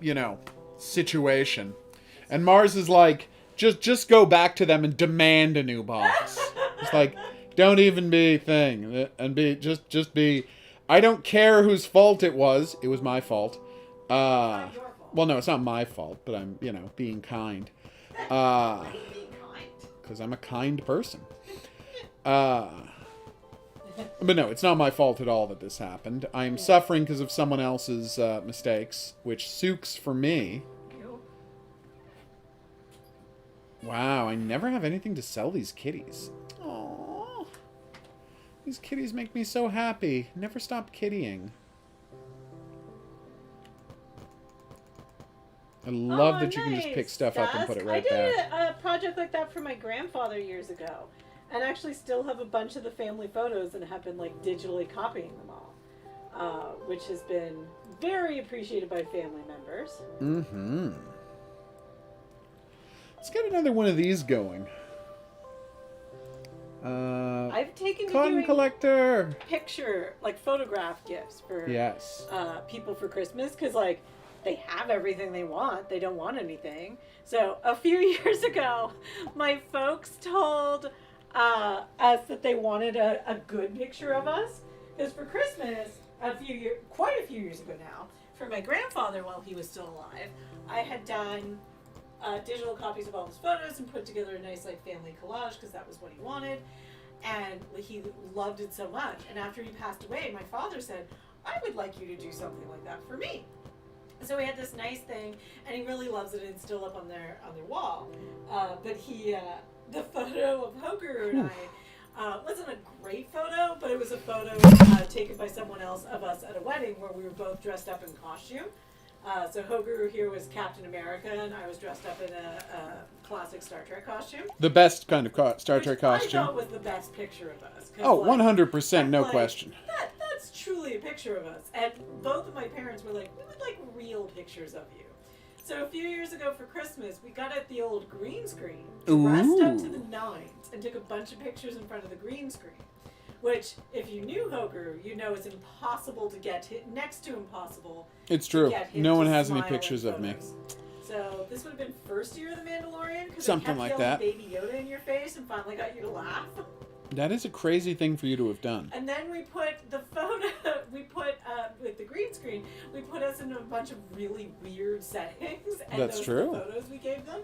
situation. And Mars is like, just go back to them and demand a new box. It's like, don't even be thing. And be, just be, I don't care whose fault it was. It was my fault. Not your fault. Well, no, it's not my fault, but I'm, being kind. Why are you being kind? Because I'm a kind person. But no, it's not my fault at all that this happened. I am suffering because of someone else's mistakes, which sucks for me. You. Wow, I never have anything to sell these kitties. Aww. These kitties make me so happy. Never stop kittying. I love that you can just pick stuff up and put it right I back. did a project like that for my grandfather years ago. And actually still have a bunch of the family photos and have been like digitally copying them all. Which has been very appreciated by family members. Mm-hmm. Let's get another one of these going. I've taken to Cotton doing collector. picture, like photograph gifts for Yes. people for Christmas because like they have everything they want. They don't want anything. So a few years ago, my folks told us that they wanted a good picture of us because for Christmas quite a few years ago now, for my grandfather while he was still alive, I had done digital copies of all his photos and put together a nice like family collage because that was what he wanted, and he loved it so much. And after he passed away, my father said, I would like you to do something like that for me. So we had this nice thing, and he really loves it, and it's still up on their wall. But the photo of HOGuru and I wasn't a great photo, but it was a photo taken by someone else of us at a wedding where we were both dressed up in costume. So HOGuru here was Captain America, and I was dressed up in a classic Star Trek costume. The best kind of Star Trek I costume. thought was the best picture of us. Oh, like, 100%, no like, question. That's truly a picture of us. And both of my parents were like, we would like real pictures of you. So a few years ago for Christmas, we got at the old green screen, dressed up to the nines, and took a bunch of pictures in front of the green screen. Which, if you knew HOGuru, you know it's impossible to get next to impossible. It's true. Get him No one to has any smile pictures in of me. photos. So this would have been first year of The Mandalorian, because Something I kept like yelling that. Baby Yoda in your face and finally got you to laugh. That is a crazy thing for you to have done. And then we put the photo, with the green screen, we put us in a bunch of really weird settings. And That's those true. Are the photos we gave them,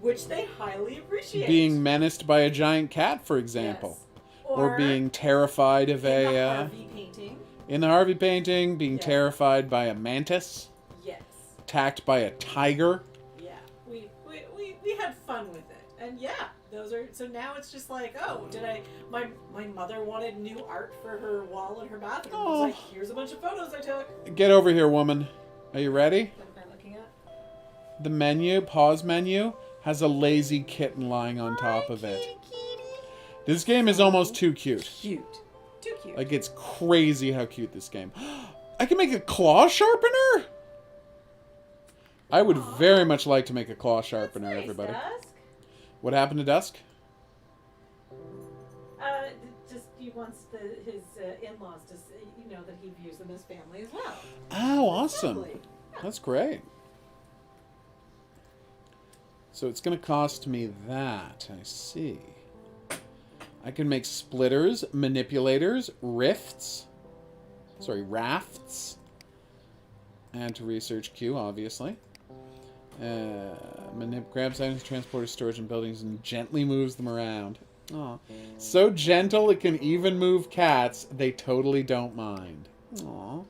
which they highly appreciate. Being menaced by a giant cat, for example. Yes. Or being terrified of in the a... Harvey painting. in the Harvey painting, being Yeah. terrified by a mantis. Yes. Attacked by a tiger. Yeah. We had fun with it. And And yeah, those are, so now it's just like, oh, my mother wanted new art for her wall in her bathroom. I was like, here's a bunch of photos I took. Get over here, woman. Are you ready? What am I looking at? The menu, pause menu, has a lazy kitten lying on top of it. This game is almost too cute. Cute. Too cute. Like, it's crazy how cute this game. I can make a claw sharpener? I would very much like to make a claw sharpener, That's nice, everybody. Dusk. What happened to Dusk? Just he wants his in-laws to that he views them as family as well. Oh, awesome. Lovely. Yeah. That's great. So it's going to cost me that. I see. I can make splitters, manipulators, rafts. Add to research queue, obviously. Grabs items, transporters, storage, and buildings, and gently moves them around. Aw. So gentle it can even move cats. They totally don't mind. Aw.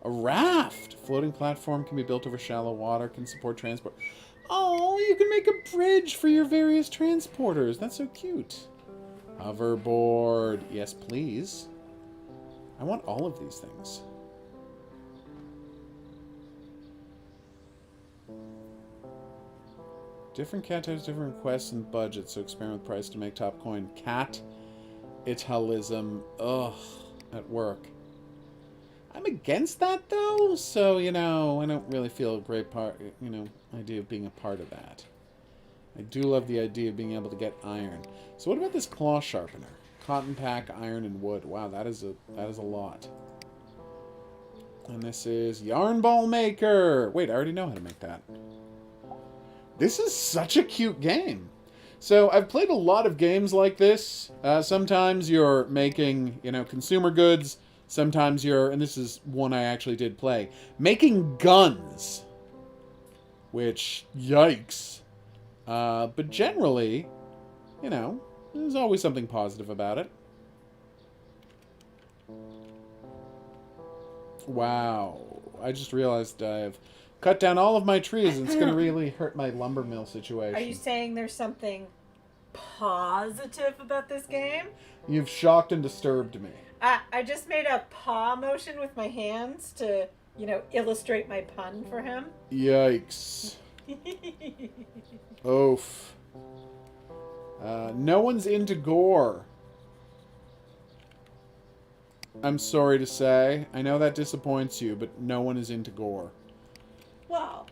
A raft! Floating platform can be built over shallow water, can support transport. Oh, you can make a bridge for your various transporters. That's so cute. Hoverboard. Yes, please. I want all of these things. Different cat types, different requests and budgets, so experiment with price to make top coin. Cat Italism. Ugh. At work. I'm against that, though, so, I don't really feel a great idea of being a part of that. I do love the idea of being able to get iron. So what about this claw sharpener? Cotton pack, iron, and wood. Wow, that is a lot. And this is yarn ball maker. Wait, I already know how to make that. This is such a cute game. So I've played a lot of games like this. Sometimes you're making, consumer goods. Sometimes you're, and this is one I actually did play, making guns. Which, yikes. But generally, there's always something positive about it. Wow. I just realized I've cut down all of my trees and it's going to really hurt my lumber mill situation. Are you saying there's something positive about this game? You've shocked and disturbed me. I just made a paw motion with my hands to, illustrate my pun for him. Yikes. Oof. No one's into gore. I'm sorry to say. I know that disappoints you, but no one is into gore. Well,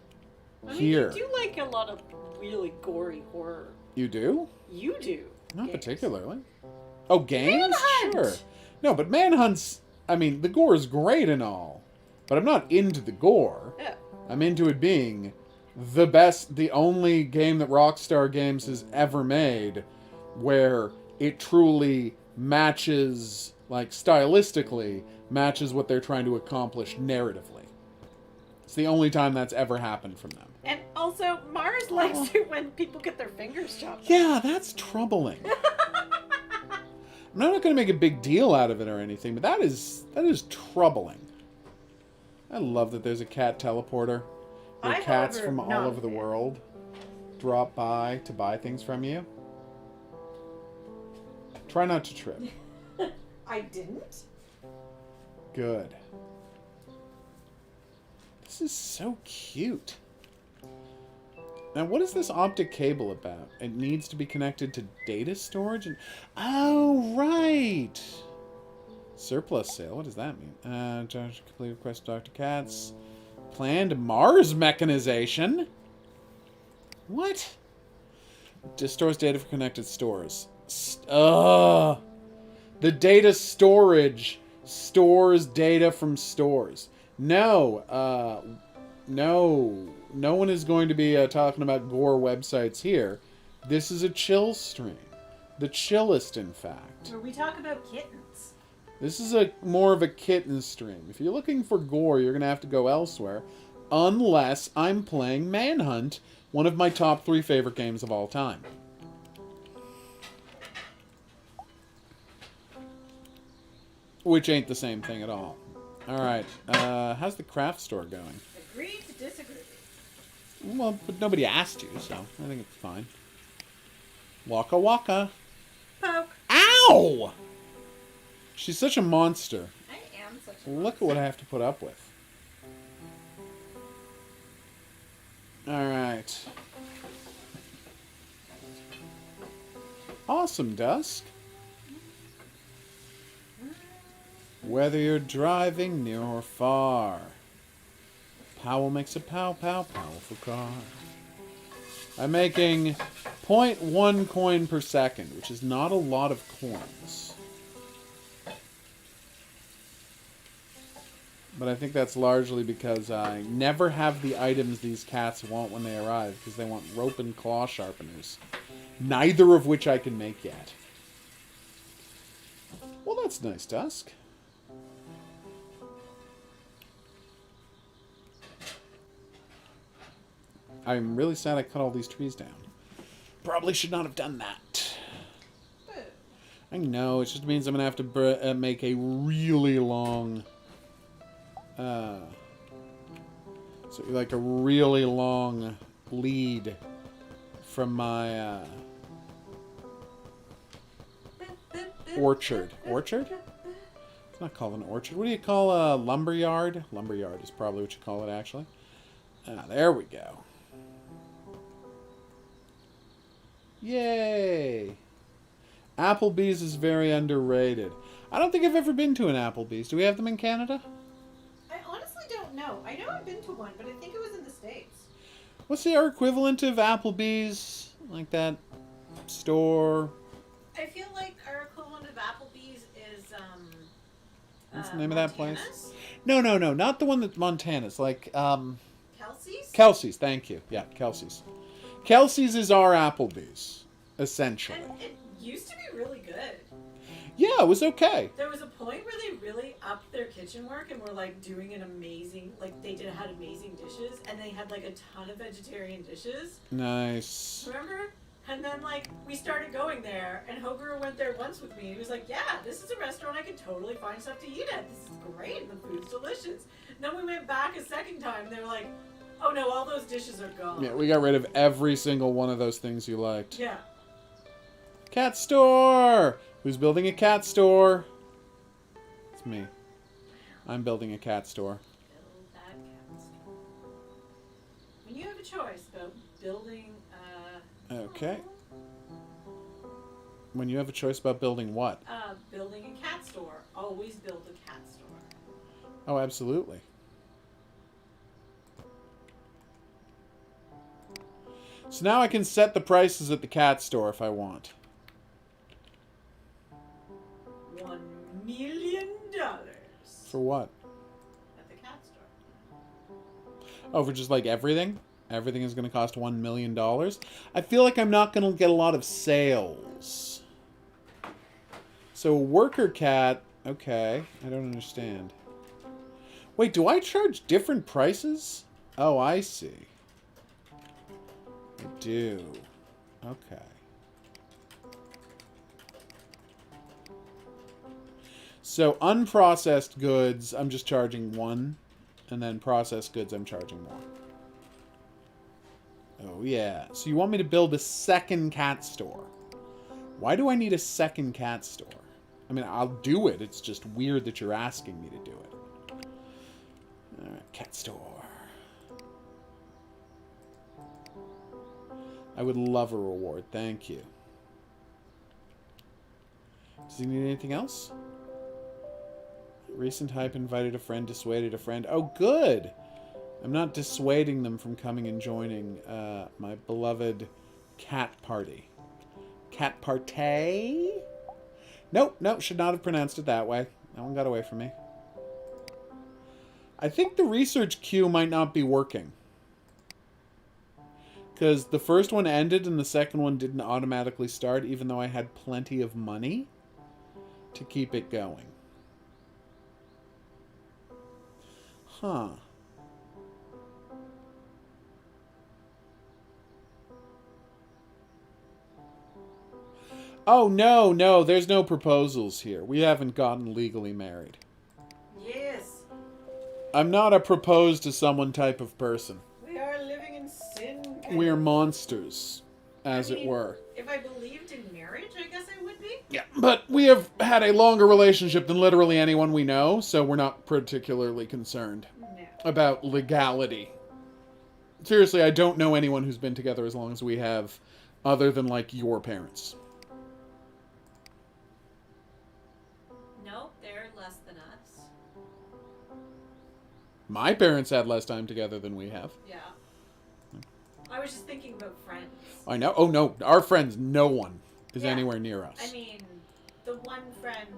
Here. You do like a lot of really gory horror. You do? You do. Not games. particularly. Oh, games? Manhunt! Sure. No, but Manhunt's... the gore is great and all. But I'm not into the gore. Yeah. I'm into it being the best, the only game that Rockstar Games has ever made where it truly matches, stylistically, matches what they're trying to accomplish narratively. It's the only time that's ever happened from them. And also, Mars likes it when people get their fingers chopped off. Yeah, that's troubling. I'm not going to make a big deal out of it or anything, but that is troubling. I love that there's a cat teleporter where cats from all over the world drop by to buy things from you. Try not to trip. I didn't. Good. This is so cute. Now, what is this optic cable about? It needs to be connected to data storage? Oh, right! Surplus sale. What does that mean? Complete request Dr. Katz. Planned Mars mechanization? What? Just stores data for connected stores. The data storage stores data from stores. No, no one is going to be talking about gore websites here. This is a chill stream. The chillest, in fact. Where we talk about kittens. This is more of a kitten stream. If you're looking for gore, you're going to have to go elsewhere. Unless I'm playing Manhunt, one of my top 3 favorite games of all time. Which ain't the same thing at all. Alright, how's the craft store going? Agree to disagree. Well, but nobody asked you, so I think it's fine. Waka waka. Poke. Ow! She's such a monster. I am such a Look at what I have to put up with. Alright. Awesome, Dusk. Whether you're driving near or far, Powell makes a powerful car. I'm making 0.1 coin per second, which is not a lot of coins. But I think that's largely because I never have the items these cats want when they arrive, because they want rope and claw sharpeners. Neither of which I can make yet. Well, that's nice, Dusk. I'm really sad I cut all these trees down. Probably should not have done that. I know, it just means I'm going to have to make a really long... so like a really long lead from my orchard. Orchard? It's not called an orchard. What do you call a lumberyard? Lumberyard is probably what you call it, actually. There we go. Yay! Applebee's is very underrated. I don't think I've ever been to an Applebee's. Do we have them in Canada? I honestly don't know. I know I've been to one, but I think it was in the States. What's our equivalent of Applebee's? Like that store? I feel like our equivalent of Applebee's is What's the name of that place? Montana's? No, not the one that's Montana's. Like, Kelsey's? Kelsey's, thank you. Yeah, Kelsey's. Kelsey's is our Applebee's, essentially. And it used to be really good. Yeah, it was okay. There was a point where they really upped their kitchen work and were like doing an amazing, like they had amazing dishes, and they had like a ton of vegetarian dishes. Nice. Remember? And then like we started going there, and HOGuru went there once with me. He was like, "Yeah, this is a restaurant I could totally find stuff to eat at. This is great, and the food's delicious." And then we went back a second time, and they were like, "Oh no, all those dishes are gone." Yeah, we got rid of every single one of those things you liked. Yeah. Cat store! Who's building a cat store? It's me. I'm building a cat store. Build that cat store. When you have a choice about building Okay. When you have a choice about building what? building a cat store, always build a cat store. Oh, absolutely. So now I can set the prices at the cat store if I want. $1 million For what? at the cat store. Oh, for just like everything? Everything is going to cost $1 million? I feel like I'm not going to get a lot of sales. So, worker cat... Okay, I don't understand. Wait, do I charge different prices? Oh, I see. I do. Okay. So, unprocessed goods, I'm just charging 1. And then processed goods, I'm charging more. Oh, yeah. So you want me to build a second cat store. Why do I need a second cat store? I mean, I'll do it. It's just weird that you're asking me to do it. Alright, cat store. I would love a reward. Thank you. Does he need anything else? Recent hype invited a friend, dissuaded a friend. Oh, good! I'm not dissuading them from coming and joining my beloved cat party. Cat party? Nope, should not have pronounced it that way. That one got away from me. I think the research queue might not be working. Because the first one ended and the second one didn't automatically start, even though I had plenty of money to keep it going. Huh. Oh, no, there's no proposals here. We haven't gotten legally married. Yes. I'm not a proposed to someone type of person. We are living in sin. We're monsters, as it were. If I believe in marriage, I guess I would be. Yeah, but we have had a longer relationship than literally anyone we know, so we're not particularly concerned No. about legality. Seriously, I don't know anyone who's been together as long as we have, other than, like, your parents. No, they're less than us. My parents had less time together than we have. Yeah. I was just thinking about friends. I know. Oh, no. Our friends, no one is Yeah. anywhere near us. I mean, the one friend,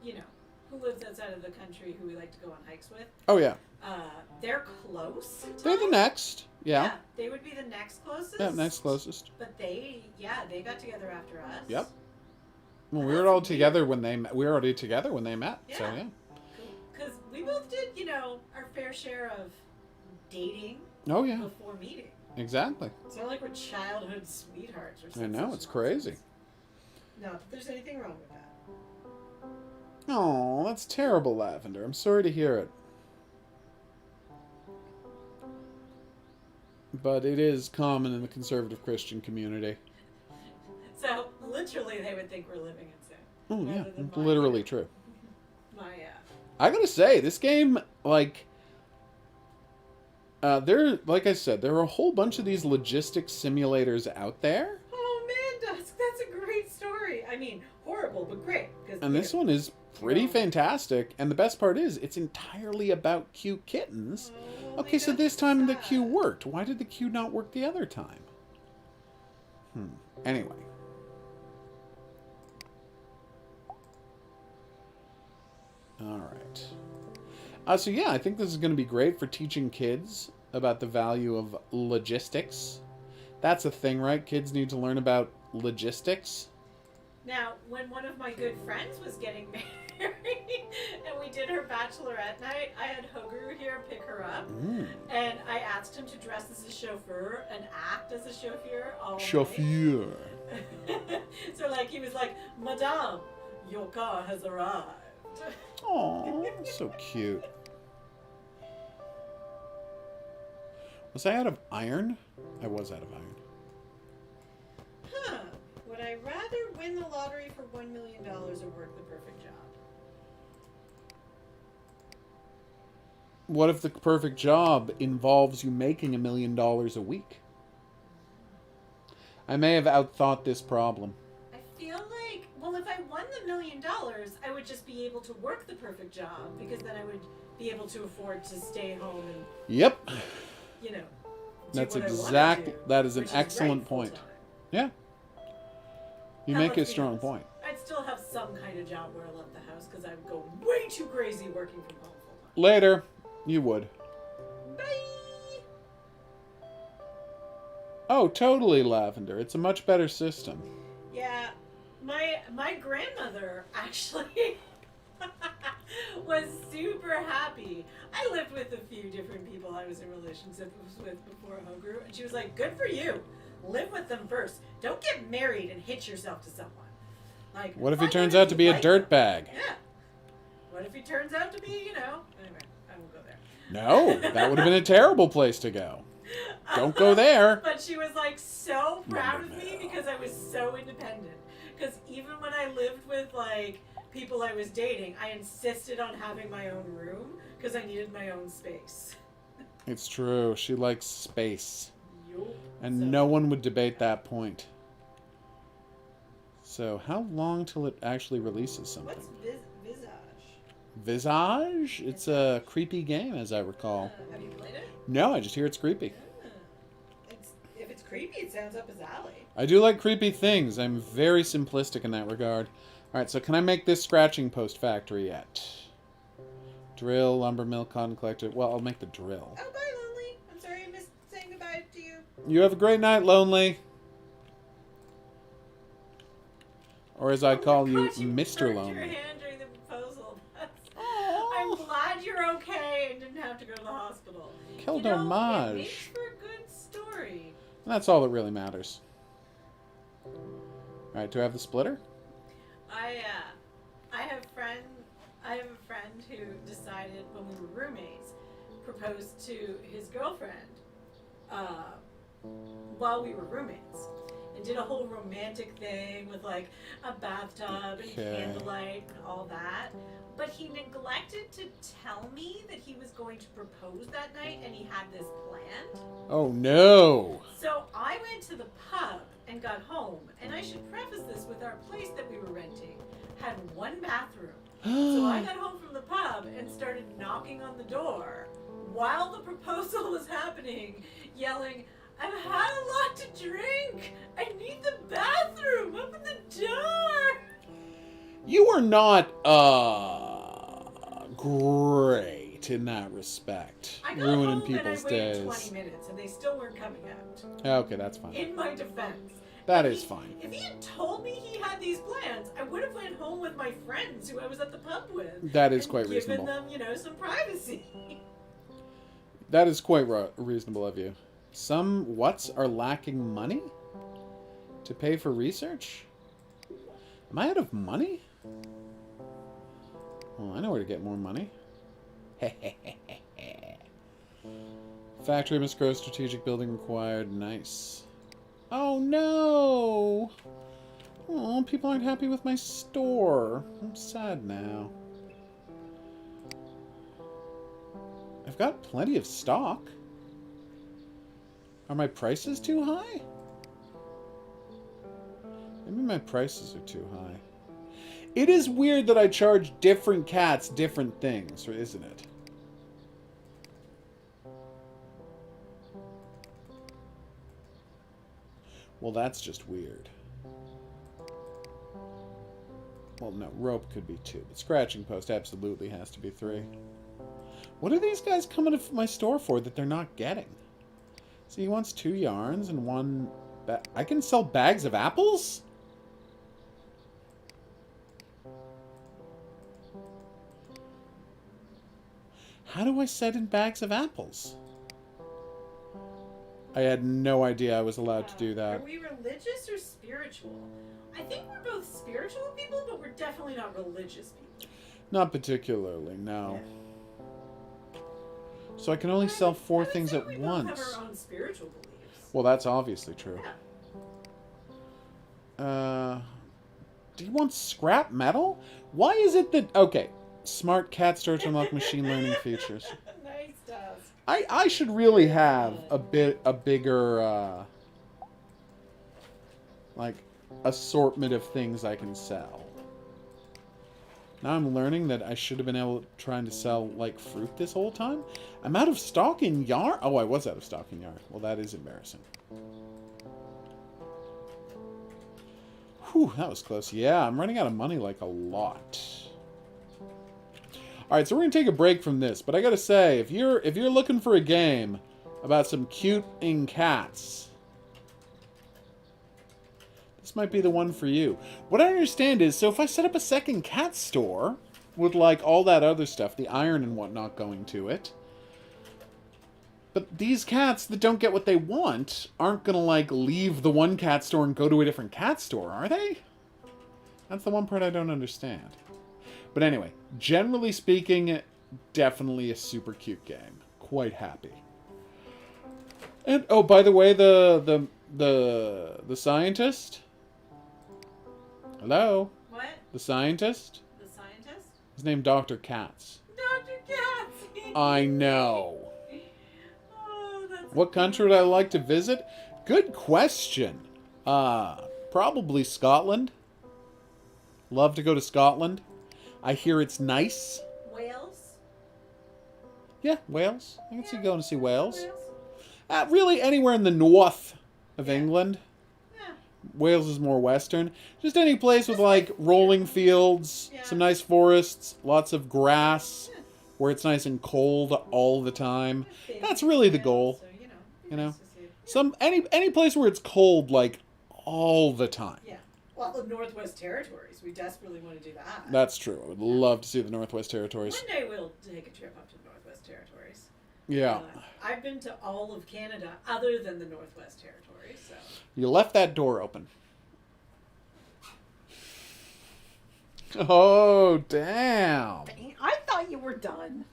you know, who lives outside of the country who we like to go on hikes with, Oh, yeah. they're close. They're the next. Yeah. They would be the next closest. Yeah, next closest. But they got together after us. Yep. Well, we were all together when they met. We were already together when they met. Yeah. So, yeah. Because we both did, you know, our fair share of dating Oh, yeah. before meeting. Exactly. It's not like we're childhood sweethearts or I something. know. It's crazy. Not that there's anything wrong with that. Oh, that's terrible, Lavender. I'm sorry to hear it. But it is common in the conservative Christian community. So, literally, they would think we're living in sin. Oh, yeah. Rather than Literally true. My, I gotta say, this game, like... like I said, there are a whole bunch of these logistics simulators out there. Oh, man, Dusk, that's a great story. I mean, horrible, but great. And this one is pretty fantastic. And the best part is, it's entirely about cute kittens. Oh, Okay, so this time the queue worked. Why did the queue not work the other time? Anyway. Alright. So yeah, I think this is going to be great for teaching kids about the value of logistics. That's a thing, right? Kids need to learn about logistics. Now, when one of my good friends was getting married and we did her bachelorette night, I had HOGuru here pick her up. And I asked him to dress as a chauffeur and act as a chauffeur all Chauffeur. night. So, like, he was like, Madame, your car has arrived. Aw, so cute. Was I out of iron? I was out of iron. Huh. Would I rather win the lottery for $1 million or work the perfect job? What if the perfect job involves you making $1 million a week? I may have outthought this problem. I feel like, well, if I won the $1 million, I would just be able to work the perfect job because then I would be able to afford to stay home and, Yep. you know, That's what I wanna exactly. do, That is an which excellent right point. full-time. Yeah. You Now, make a let's be strong honest, point. I'd still have some kind of job where I left the house because I would go way too crazy working from home full-time. Later, you would. Bye! Oh, totally, Lavender. It's a much better system. Yeah, my grandmother actually was super happy. I lived with a few different people I was in relationships with before HOGuru, and she was like, "Good for you. Live with them first. Don't get married and hitch yourself to someone." Like, What if he find turns if out to you be a like them. dirtbag? Yeah. What if he turns out to be, you know? Anyway, I won't go there. No, that would have been a terrible place to go. Don't go there. But she was like so proud of me because I was so independent. Because even when I lived with like people I was dating, I insisted on having my own room because I needed my own space. It's true. She likes space. Yup. And So- no one would debate that point. So, how long till it actually releases something? What's Visage? Visage? It's a creepy game, as I recall. Have you played it? No, I just hear it's creepy. If it's creepy, it sounds up his alley. I do like creepy things. I'm very simplistic in that regard. Alright, so can I make this scratching post factory yet? Drill, lumber mill, cotton collector. Well, I'll make the drill. Oh, bye, Lonely. I'm sorry I missed saying goodbye to you. You have a great night, Lonely. Or as I call you, God, you Mr. burned Lonely. your hand during the proposal. I'm glad you're okay and didn't have to go to the hospital. Quel You know, it dommage. makes for a good story. That's all that really matters. Alright, do I have the splitter? I have a friend who decided when we were roommates, proposed to his girlfriend while we were roommates. and did a whole romantic thing with like a bathtub and candlelight and all that. But he neglected to tell me that he was going to propose that night and he had this planned. Oh no! So I went to the pub and got home, and I should preface this with our place that we were renting had one bathroom. So I got home from the pub and started knocking on the door while the proposal was happening, yelling, "I've had a lot to drink! I need the bathroom! Open the door!" You are not, great in that respect. I got Ruining home people's and I waited days. 20 minutes and they still weren't coming out. Okay, that's fine. In my defense. That is fine. If he had told me he had these plans, I would have went home with my friends who I was at the pub with. That is and quite reasonable. Given them, you know, some privacy. That is quite reasonable of you. Some whats are lacking money to pay for research? Am I out of money? Well, I know where to get more money. Factory must grow, strategic building required. Nice. Oh no! Oh, people aren't happy with my store. I'm sad now. I've got plenty of stock. Are my prices too high? Maybe my prices are too high. It is weird that I charge different cats different things, isn't it? Well, that's just weird. Well, no, rope could be 2, but scratching post absolutely has to be 3. What are these guys coming to my store for that they're not getting? So he wants 2 yarns and 1... I can sell bags of apples? How do I set in bags of apples? I had no idea I was allowed to do that. Are we religious or spiritual? I think we're both spiritual people, but we're definitely not religious people. Not particularly, no. So I can only sell 4 things at once. We both have our own spiritual beliefs. Well, that's obviously true. Yeah. Do you want scrap metal? Why is it that... Okay, smart cat store to unlock machine learning features. Nice task. I should really have a bigger, like, assortment of things I can sell. Now I'm learning that I should have been trying to sell, like, fruit this whole time. I'm out of stock in yarn. Oh, I was out of stock in yarn. Well, that is embarrassing. Whew, that was close. Yeah, I'm running out of money, like, a lot. Alright, so we're going to take a break from this. But I got to say, if you're looking for a game about some cute-ing cats, this might be the one for you. What I understand is, so if I set up a second cat store with, like, all that other stuff, the iron and whatnot going to it, but these cats that don't get what they want aren't going to, like, leave the one cat store and go to a different cat store, are they? That's the one part I don't understand. But anyway, generally speaking, definitely a super cute game. Quite happy. And, oh, by the way, the scientist... Hello? What? The scientist? The scientist? His name Dr. Katz. Dr. Katz! I know. Oh, that's What country would I like to visit? Good question. Probably Scotland. Love to go to Scotland. I hear it's nice. Wales? Yeah, Wales. I can see going to see Wales. Really, anywhere in the north of England. Yeah. Wales is more western. Just any place with, like, rolling fields, some nice forests, lots of grass, where it's nice and cold all the time. That's really the goal. So, you know? Any place where it's cold, like, all the time. Yeah. Well, the Northwest Territories. We desperately want to do that. That's true. I would love to see the Northwest Territories. One day we'll take a trip up to the Northwest Territories. Yeah. I've been to all of Canada other than the Northwest Territories, so. You left that door open. Oh, damn. I thought you were done.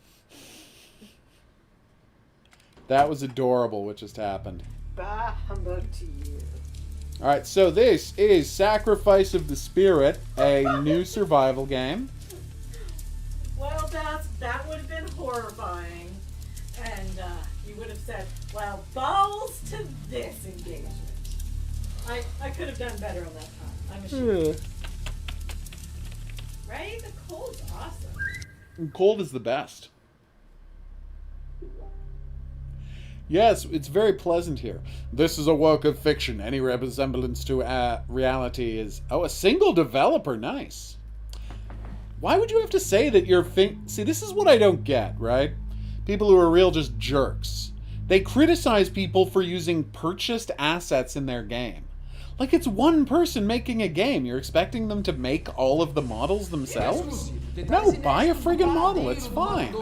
That was adorable what just happened. Bah humbug to you. Alright, so this is Sacrifice of the Spirit, a new survival game. Well, that would have been horrifying. And you would have said, well, balls to this engagement. I could have done better on that time. I'm ashamed. Right? The cold's awesome. Cold is the best. Yes, it's very pleasant here. This is a work of fiction. Any resemblance to reality is... Oh, a single developer. Nice. Why would you have to say that you're... See, this is what I don't get, right? People who are real just jerks. They criticize people for using purchased assets in their game. Like, it's one person making a game. You're expecting them to make all of the models themselves? No, buy a friggin' model. It's fine.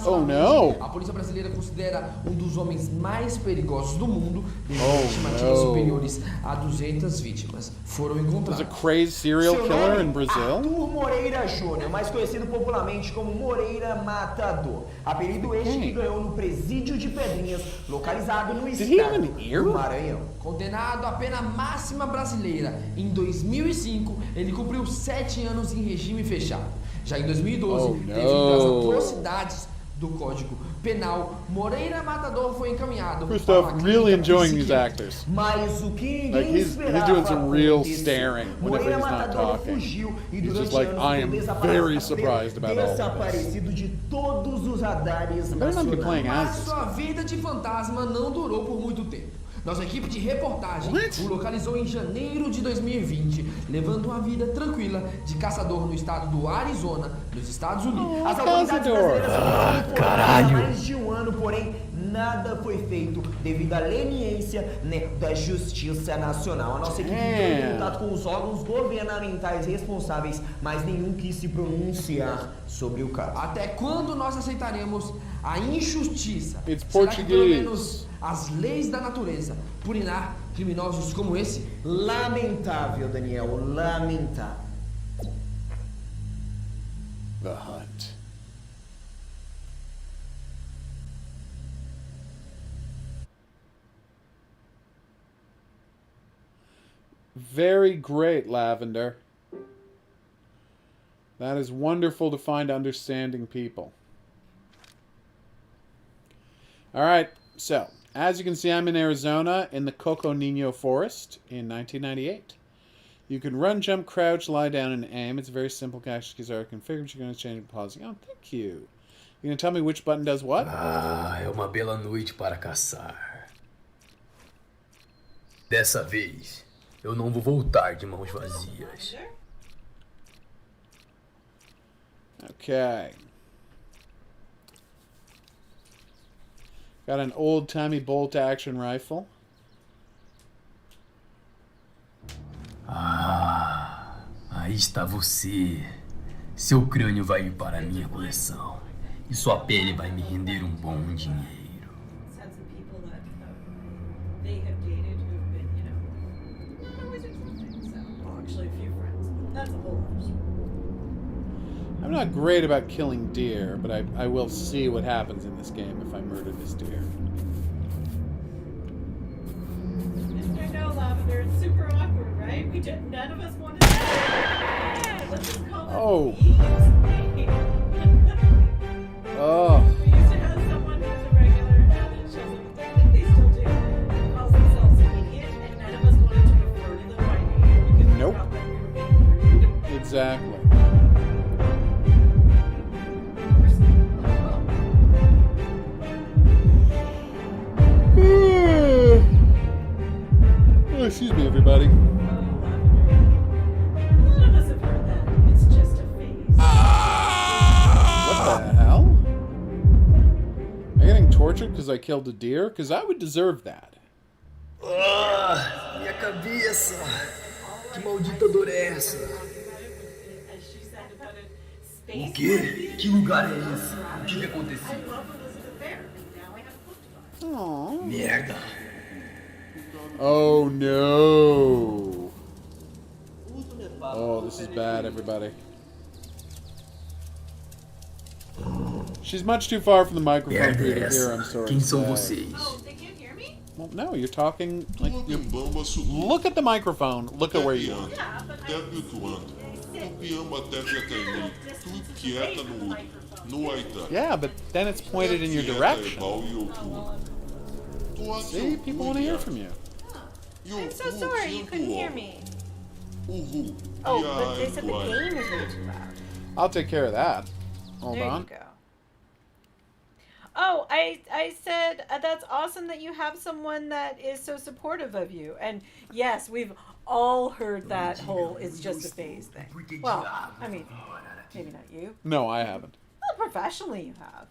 Oh, no. A polícia brasileira considera dos homens mais perigosos do mundo devido a estimativas superiores a 200 vítimas foram encontradas. There's a crazed serial killer in Brazil? Arthur Moreira Júnior, mais conhecido popularmente como Moreira Matador. Apelido este que ganhou no presídio de Pedrinhas, localizado no estado do Maranhão. Condenado à pena máxima brasileira, em 2005 ele cumpriu 7 anos em regime fechado. Já em 2012, devido às atrocidades do Código Penal, Moreira Matador foi encaminhado First off, really enjoying these actors. Mas o que Like, he's doing some real staring whenever he's not talking. He's just like, I am very surprised about all of this. De todos os radares I better not be playing as Mas this sua guy. vida de fantasma não durou por muito tempo. Nossa equipe de reportagem o localizou em janeiro de 2020, levando uma vida tranquila de caçador no estado do Arizona, nos Estados Unidos. As autoridades brasileiras foram mais de um ano, porém nada foi feito devido à leniência, né, da Justiça Nacional. A nossa equipe entrou em contato com os órgãos governamentais responsáveis, mas nenhum quis se pronunciar sobre o caso. Até quando nós aceitaremos a injustiça? It's Será que pelo Portuguese. menos as leis da natureza punirá criminosos como esse? Lamentável, Daniel, lamentável. The Hunt. Very great, Lavender. That is wonderful to find understanding people. Alright, so, as you can see, I'm in Arizona in the Coco Nino Forest in 1998. You can run, jump, crouch, lie down, and aim. It's a very simple. Cache keys are configured. You're going to change and pausing. Oh, thank you. You're going to tell me which button does what? Ah, é uma bela noite para caçar. Dessa vez, eu não vou voltar de mãos vazias. Okay. Got an old-timey bolt-action rifle. Ah, aí está você. Seu crânio vai ir para a minha coleção. E sua pele vai me render um bom dinheiro. Had some people that they have dated who've been, not always accepting. So, well, actually, a few friends. That's a whole other story. I'm not great about killing deer, but I will see what happens in this game if I murder this deer. I know, Lavender. It's super awkward, right? None of us wanted that. Let's just call it Oh. thieves. Oh. We used to have someone who was a regular that shows up. I think they still do. Calls themselves idiot, and none of us wanted to refer to them by name because Nope. we felt like we were being rude. Exactly. Oh, excuse me, everybody. None of us have heard that. It's just a phase. What the hell? Am I getting tortured because I killed a deer? Because I would deserve that. Ah, minha cabeça. Que maldita dor é essa? As she said about it, space. O quê? Que lugar é esse? O que aconteceu? I love Elizabeth Bear, and now I have a book to buy. Aww. Merda. Oh no. Oh, this is bad, everybody. She's much too far from the microphone for Merda you é to hear, I'm essa? sorry. Quem to são say. vocês? Oh, they can't hear me? Well, no, you're talking like you. Tupinambamba Look at the microphone. Look at where you are. Te habituando. Tupiamba deve cair. Tu quieta no Aita. Yeah, but then it's pointed in your direction. See, people want to hear from you. I'm so sorry you couldn't hear me. Uhul. Oh, but they said the game is way too loud. I'll take care of that. Hold There on. you go. Oh, I said that's awesome that you have someone that is so supportive of you. And yes, we've all heard that whole it's just a phase thing. Well, I mean, maybe not you. No, I haven't. Well, professionally you have.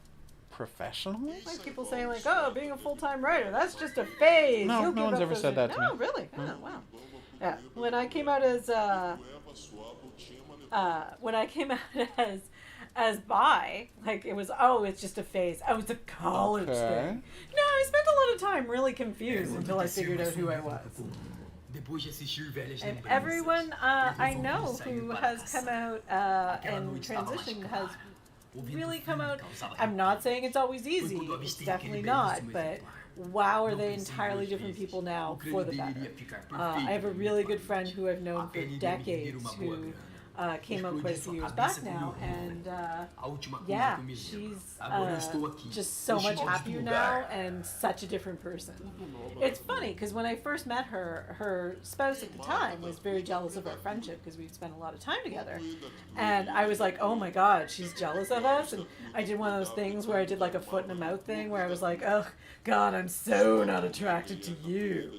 Professionally? Like people saying like, oh, being a full-time writer, that's just a phase. No, You'll no give one's up ever those said that to No, me. really? Oh, wow. Yeah. When I came out as as bi, like it was, oh, it's just a phase. Oh, it's a college Okay. thing. No, I spent a lot of time really confused until I figured out who I was. And everyone I know who has come out and transitioned has really come out. I'm not saying it's always easy. It's definitely not, but wow, are they entirely different people now for the better. I have a really good friend who I've known for decades who came out quite a few years back now, and yeah, she's just so much happier now and such a different person. It's funny because when I first met her, her spouse at the time was very jealous of our friendship because we'd spent a lot of time together, and I was like, oh my god, she's jealous of us. And I did one of those things where I did like a foot in a mouth thing where I was like, oh god, I'm so not attracted to you.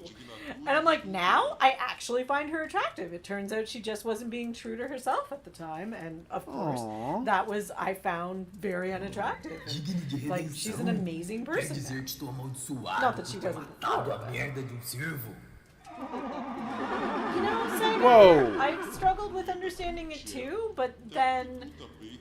And I'm like, now I actually find her attractive. It turns out she just wasn't being true to herself at the time, and of course, Aww. that was I found very unattractive. And, like, she's an amazing person now. Not that she wasn't before. But, you know, Saga, Whoa. I struggled with understanding it too, but then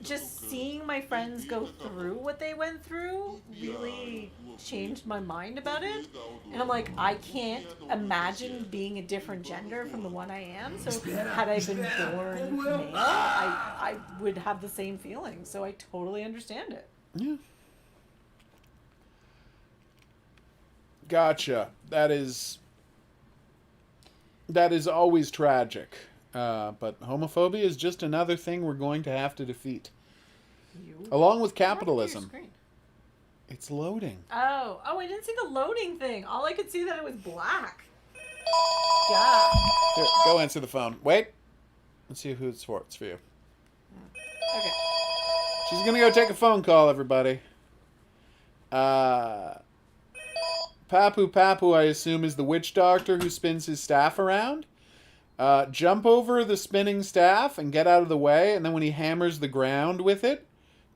just seeing my friends go through what they went through really changed my mind about it. And I'm like, I can't imagine being a different gender from the one I am. So had I been born male, I would have the same feeling. So I totally understand it. Yeah. Gotcha. That is always tragic. But homophobia is just another thing we're going to have to defeat. Along with capitalism. It's loading. Oh, I didn't see the loading thing. All I could see that it was black. Yeah. Here, go answer the phone. Wait. Let's see who it's for. It's for you. Okay. She's gonna go take a phone call, everybody. Papu Papu, I assume, is the witch doctor who spins his staff around. Jump over the spinning staff and get out of the way, and then when he hammers the ground with it,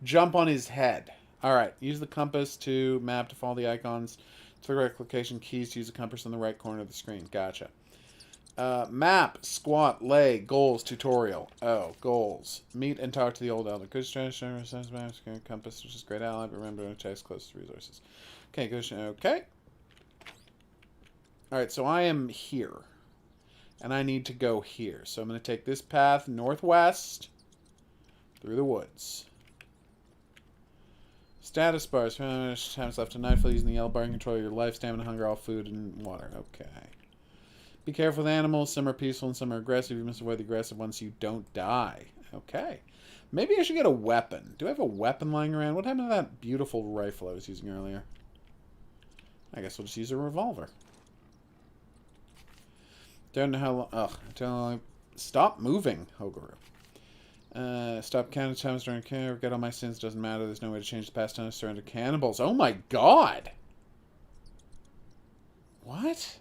jump on his head. Alright, use the compass to map to follow the icons to the right location. Keys to use the compass in the right corner of the screen. Gotcha. Map, squat, lay, goals, tutorial. Oh, goals. Meet and talk to the old elder. Good strategy, compass, which is great ally, but remember to chase close to resources. Okay, good. Okay. Alright, so I am here. And I need to go here. So I'm going to take this path northwest through the woods. Status bars. Times left to nightfall using the L bar and control your life, stamina, hunger, all food, and water. Okay. Be careful with animals. Some are peaceful and some are aggressive. You must avoid the aggressive ones so you don't die. Okay. Maybe I should get a weapon. Do I have a weapon lying around? What happened to that beautiful rifle I was using earlier? I guess we'll just use a revolver. Don't know how long. Ugh. Don't know. Stop moving, HOGuru. Stop counting times during care. Forget all my sins. Doesn't matter. There's no way to change the past time. Surrender cannibals. Oh my god! What?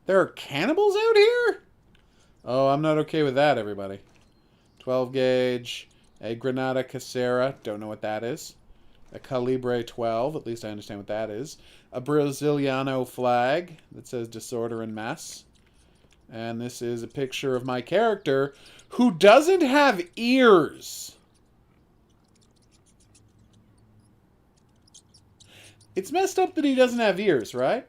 There are cannibals out here? Oh, I'm not okay with that, everybody. 12 gauge. A Granada Casera. Don't know what that is. A Calibre 12. At least I understand what that is. A Braziliano flag that says disorder and mess. And this is a picture of my character who doesn't have ears. It's messed up that he doesn't have ears, right?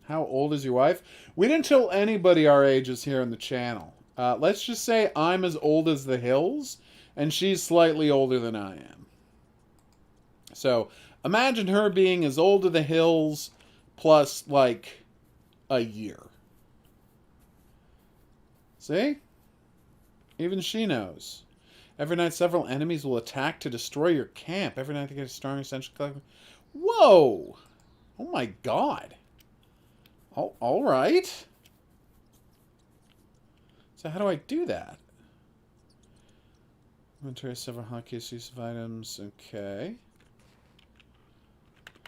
How old is your wife? We didn't tell anybody our ages here on the channel. Let's just say I'm as old as the hills, and she's slightly older than I am. So, Imagine her being as old as the hills plus, like, a year. See? Even she knows. Every night, several enemies will attack to destroy your camp. Every night they get a strong essential... Whoa! Oh my god. Oh, alright. So how do I do that? Inventory, several hotkeys, use of items. Okay.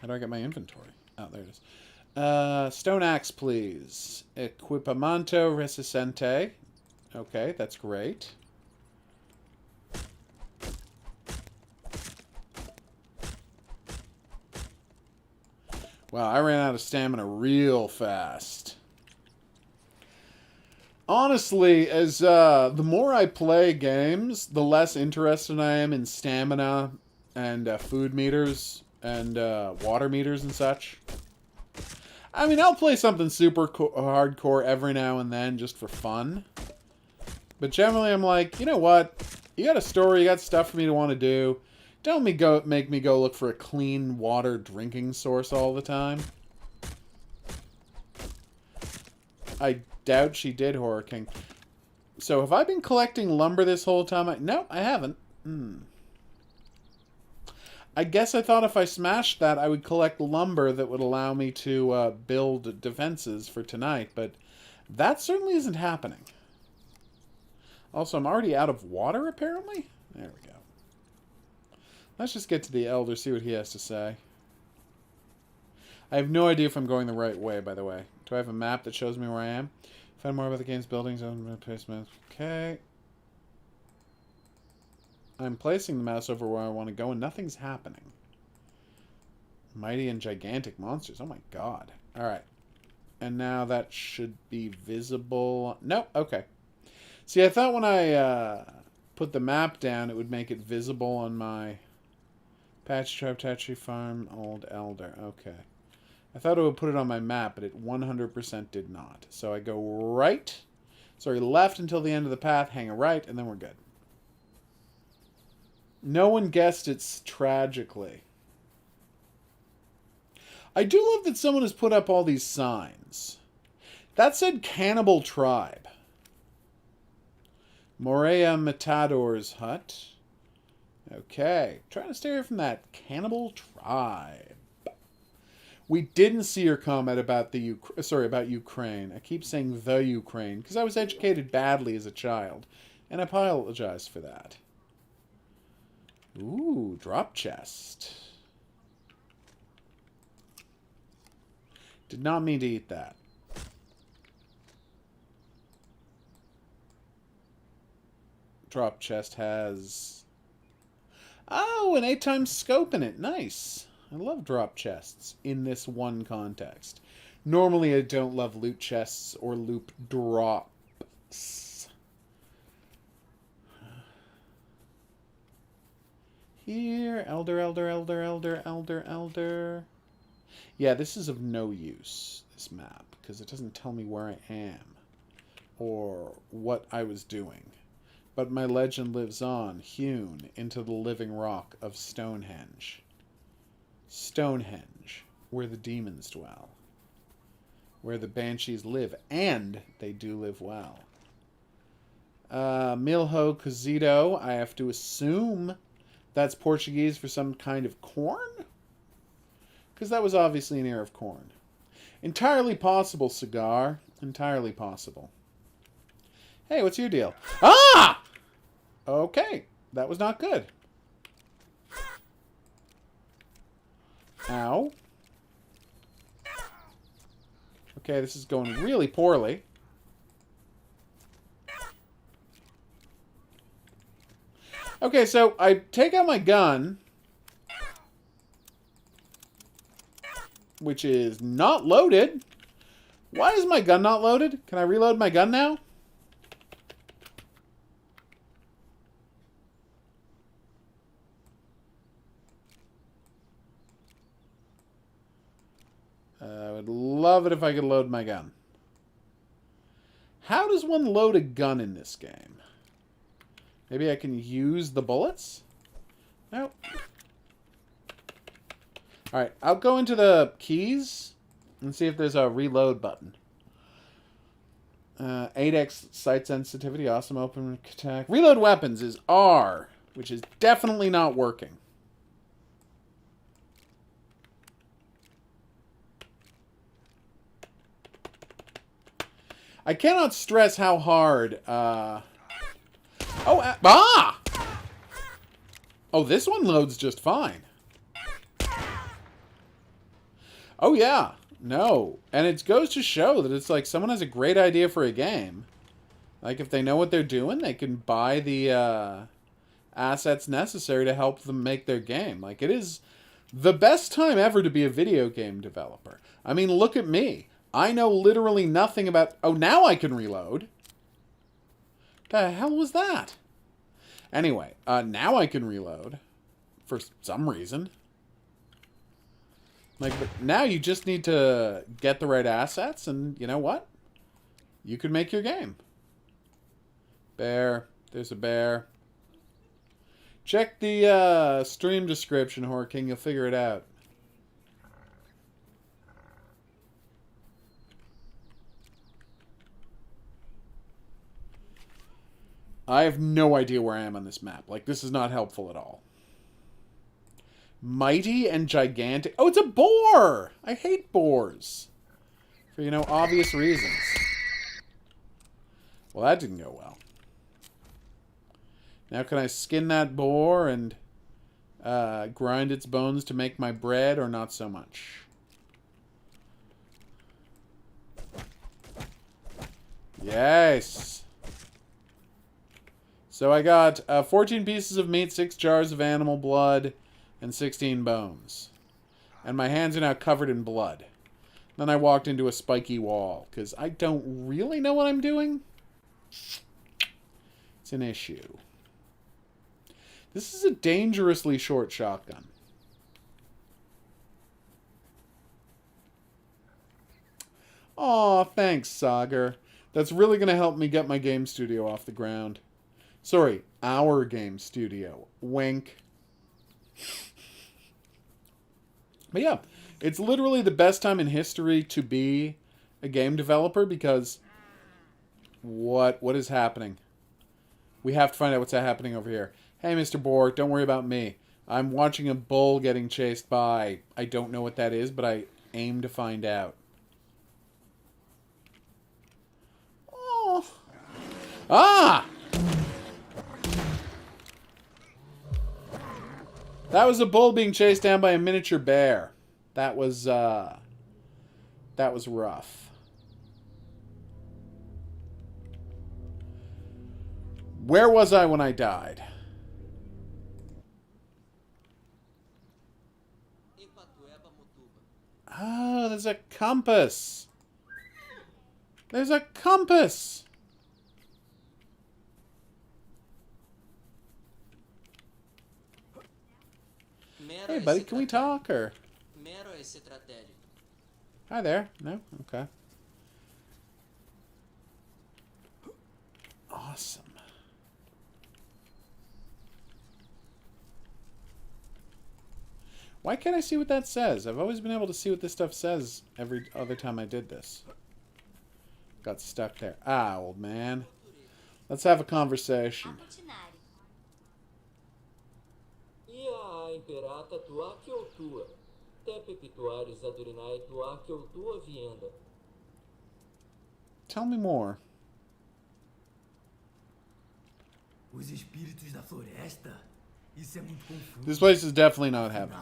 How do I get my inventory? Oh, there it is. Stone axe, please. Equipamiento resistente. Okay, that's great. Wow, I ran out of stamina real fast. Honestly, as the more I play games, the less interested I am in stamina and food meters and water meters and such. I mean, I'll play something super hardcore every now and then just for fun. But generally, I'm like, you know what? You got a story, you got stuff for me to want to do. Don't make me go look for a clean water drinking source all the time. I doubt she did, Horror King. So, have I been collecting lumber this whole time? No, I haven't. I guess I thought if I smashed that, I would collect lumber that would allow me to build defenses for tonight, but that certainly isn't happening. Also, I'm already out of water, apparently? There we go. Let's just get to the Elder, see what he has to say. I have no idea if I'm going the right way, by the way. Do I have a map that shows me where I am? Find more about the game's buildings on placement. Okay. I'm placing the mouse over where I want to go, and nothing's happening. Mighty and gigantic monsters. Oh my god. Alright. And now that should be visible. Nope. Okay. See, I thought when I put the map down, it would make it visible on my Patch Tribe, Tatchy Farm, Old Elder. Okay. I thought it would put it on my map, but it 100% did not. So I go right. Sorry, left until the end of the path, hang a right, and then we're good. No one guessed it's tragically. I do love that someone has put up all these signs. That said Cannibal Tribe. Morea Matador's hut. Okay. Trying to stay away from that Cannibal Tribe. We didn't see your comment about the about Ukraine. I keep saying the Ukraine because I was educated badly as a child, and I apologize for that. Ooh, drop chest. Did not mean to eat that. Drop chest has... Oh, an 8x scope in it. Nice. I love drop chests in this one context. Normally I don't love loot chests or loot drops. Here, elder. Yeah, this is of no use, this map, because it doesn't tell me where I am or what I was doing. But my legend lives on, hewn into the living rock of Stonehenge. Stonehenge, where the demons dwell. Where the banshees live, and they do live well. Milho cozido, I have to assume that's Portuguese for some kind of corn? Because that was obviously an ear of corn. Entirely possible, cigar. Entirely possible. Hey, what's your deal? Ah! Okay, that was not good. Ow. Okay, this is going really poorly. Okay, so I take out my gun, which is not loaded. Why is my gun not loaded? Can I reload my gun now? I would love it if I could load my gun. How does one load a gun in this game? Maybe I can use the bullets? Nope. Alright, I'll go into the keys and see if there's a reload button. 8x sight sensitivity, awesome open attack. Reload weapons is R, which is definitely not working. I cannot stress how hard, Oh, this one loads just fine. Oh, yeah. No. And it goes to show that it's like someone has a great idea for a game. Like, if they know what they're doing, they can buy the assets necessary to help them make their game. Like, it is the best time ever to be a video game developer. I mean, look at me. I know literally nothing about... Oh, now I can reload. The hell was that? Anyway, now I can reload. For some reason. Like, but now you just need to get the right assets, and you know what? You can make your game. Bear. There's a bear. Check the stream description, Horror King. You'll figure it out. I have no idea where I am on this map. Like, this is not helpful at all. Mighty and gigantic. Oh, it's a boar! I hate boars. For, you know, obvious reasons. Well, that didn't go well. Now can I skin that boar and grind its bones to make my bread, or not so much? Yes! So I got 14 pieces of meat, 6 jars of animal blood, and 16 bones. And my hands are now covered in blood. Then I walked into a spiky wall, because I don't really know what I'm doing. It's an issue. This is a dangerously short shotgun. Aw, thanks, Sagar. That's really going to help me get my game studio off the ground. Sorry, our game studio. Wink. But yeah, it's literally the best time in history to be a game developer because what is happening? We have to find out what's happening over here. Hey, Mr. Boar, don't worry about me. I'm watching a bull getting chased by. I don't know what that is, but I aim to find out. Oh. Ah! That was a bull being chased down by a miniature bear. That was rough. Where was I when I died? Oh, there's a compass. There's a compass. Hey, buddy, can we talk, or... Hi there. No? Okay. Awesome. Why can't I see what that says? I've always been able to see what this stuff says every other time I did this. Got stuck there. Ah, old man. Let's have a conversation. Tell me more. Os espíritos da floresta? Isso é muito confuso. This place is definitely not heaven.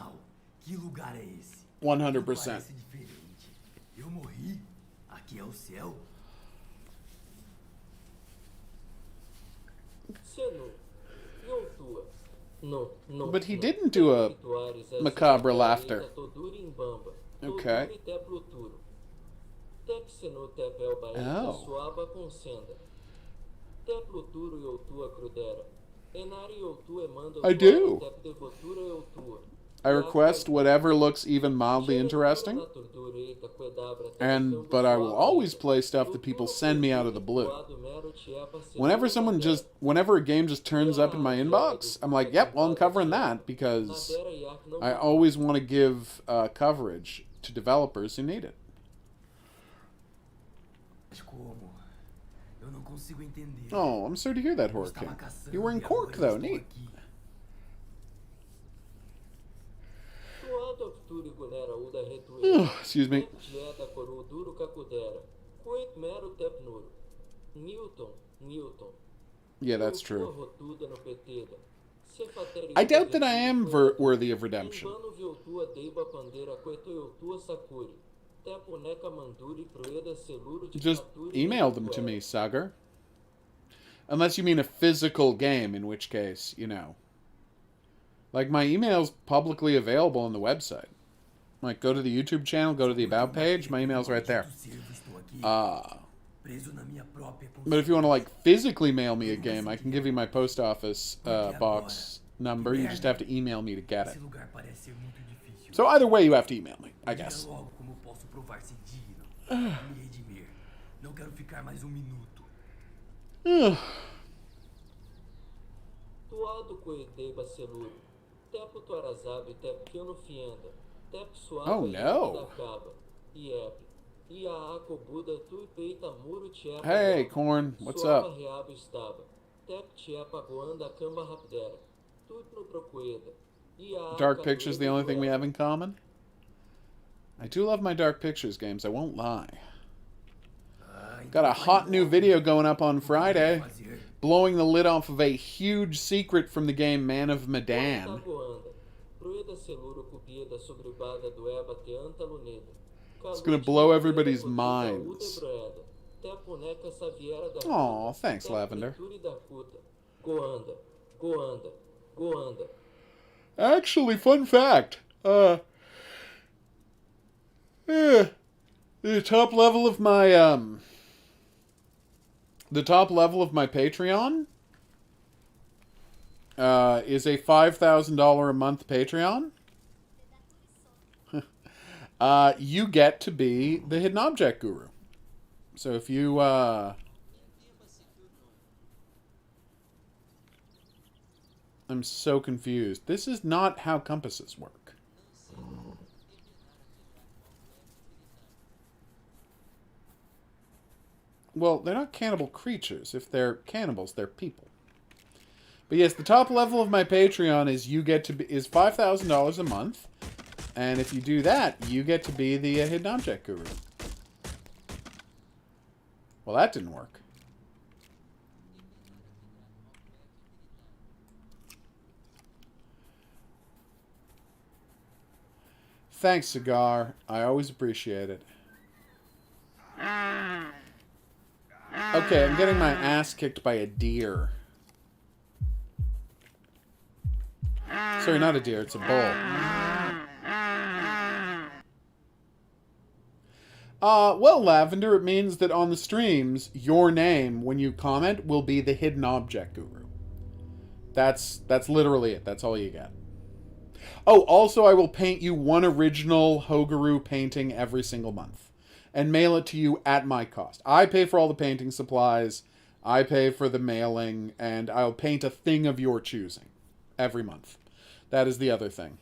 Que lugar é esse? 100%. Parece diferente. Eu morri. Aqui é o céu. But he didn't do a macabre laughter. Okay. Oh. I do. I request whatever looks even mildly interesting. But I will always play stuff that people send me out of the blue. Whenever a game just turns up in my inbox, I'm like, yep, well, I'm covering that, because I always want to give coverage to developers who need it. Oh, I'm sorry to hear that, Horror King. You were in Cork, though. Neat. Excuse me. Yeah, that's true. I doubt that I am worthy of redemption. Just email them to me, Sagar. Unless you mean a physical game, in which case, you know. Like, my email's publicly available on the website. Like, go to the YouTube channel, go to the About page, my email's right there. But if you want to, like, physically mail me a game, I can give you my post office box number. You just have to email me to get it. So either way, you have to email me, I guess. Oh no. Hey, Corn, what's up? Dark Pictures the only thing we have in common? I do love my Dark Pictures games, I won't lie. Got a hot new video going up on Friday, blowing the lid off of a huge secret from the game Man of Medan. It's gonna blow everybody's minds. Aw, thanks, Lavender. Actually, fun fact. The top level of my Patreon is a $5,000 a month Patreon. You get to be the Hidden Object Guru. So if you I'm so confused. This is not how compasses work. Well, they're not cannibal creatures. If they're cannibals, they're people. But yes, the top level of my Patreon is is $5,000 a month, and if you do that, you get to be the Hidden Object Guru. Well, that didn't work. Thanks, Cigar. I always appreciate it. Okay, I'm getting my ass kicked by a deer. Sorry, not a deer, it's a bull. Well, Lavender, it means that on the streams, your name, when you comment, will be the Hidden Object Guru. That's literally it. That's all you get. Oh, also, I will paint you one original HOGuru painting every single month. And mail it to you at my cost. I pay for all the painting supplies. I pay for the mailing. And I'll paint a thing of your choosing. Every month. That is the other thing.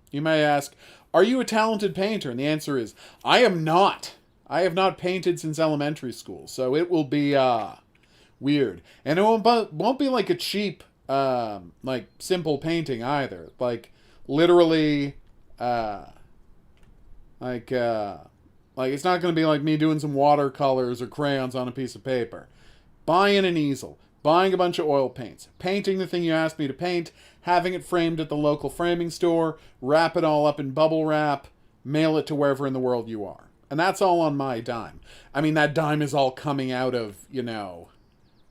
You may ask, are you a talented painter? And the answer is, I am not. I have not painted since elementary school. So it will be weird. And it won't be like a cheap, like simple painting either. Like, literally, like, it's not going to be like me doing some watercolors or crayons on a piece of paper. Buying an easel. Buying a bunch of oil paints. Painting the thing you asked me to paint. Having it framed at the local framing store. Wrap it all up in bubble wrap. Mail it to wherever in the world you are. And that's all on my dime. I mean, that dime is all coming out of, you know,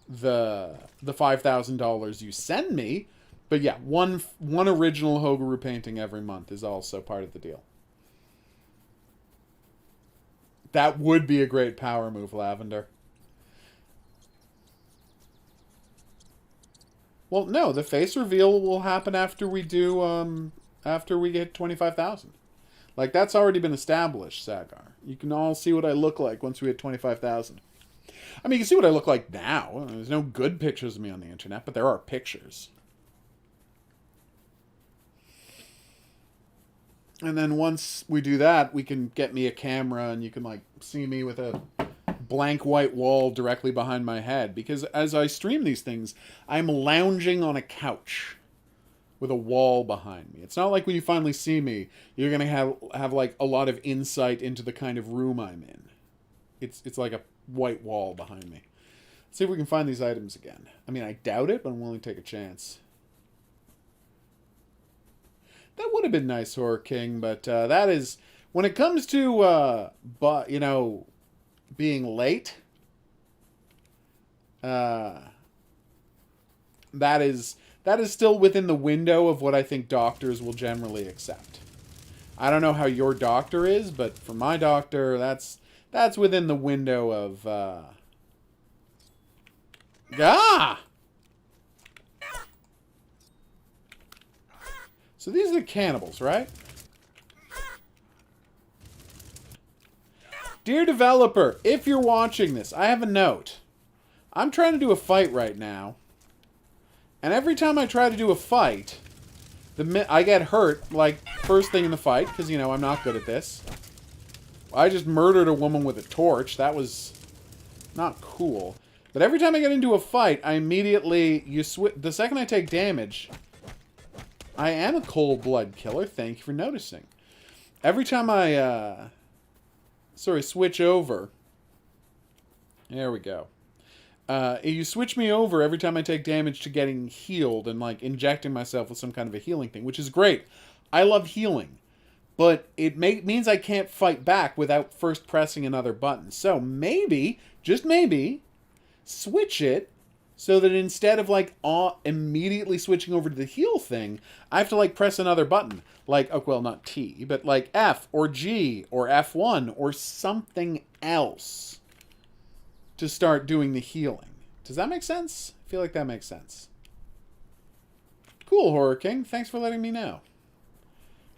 the $5,000 you send me. But yeah, one original HOGuru painting every month is also part of the deal. That would be a great power move, Lavender. Well, no, the face reveal will happen after we do after we get 25,000. Like, that's already been established, Sagar. You can all see what I look like once we hit 25,000. I mean, you can see what I look like now. There's no good pictures of me on the internet, but there are pictures. And then once we do that, we can get me a camera and you can, like, see me with a blank white wall directly behind my head. Because as I stream these things, I'm lounging on a couch with a wall behind me. It's not like when you finally see me, you're going to have like, a lot of insight into the kind of room I'm in. It's like a white wall behind me. Let's see if we can find these items again. I mean, I doubt it, but I'm willing to take a chance. That would have been nice, Horror King, but that is... When it comes to, you know, being late, that is still within the window of what I think doctors will generally accept. I don't know how your doctor is, but for my doctor, that's within the window of... So these are the cannibals, right? Dear developer, if you're watching this, I have a note. I'm trying to do a fight right now. And every time I try to do a fight, I get hurt, like, first thing in the fight, because, you know, I'm not good at this. I just murdered a woman with a torch. That was not cool. But every time I get into a fight, I immediately... the second I take damage... I am a cold blood killer. Thank you for noticing. Every time I, switch over. There we go. You switch me over every time I take damage to getting healed and, like, injecting myself with some kind of a healing thing, which is great. I love healing. But it means I can't fight back without first pressing another button. So maybe, just maybe, switch it so that instead of, like, immediately switching over to the heal thing, I have to, like, press another button. Like, oh, well, not T, but, like, F or G or F1 or something else to start doing the healing. Does that make sense? I feel like that makes sense. Cool, Horror King. Thanks for letting me know.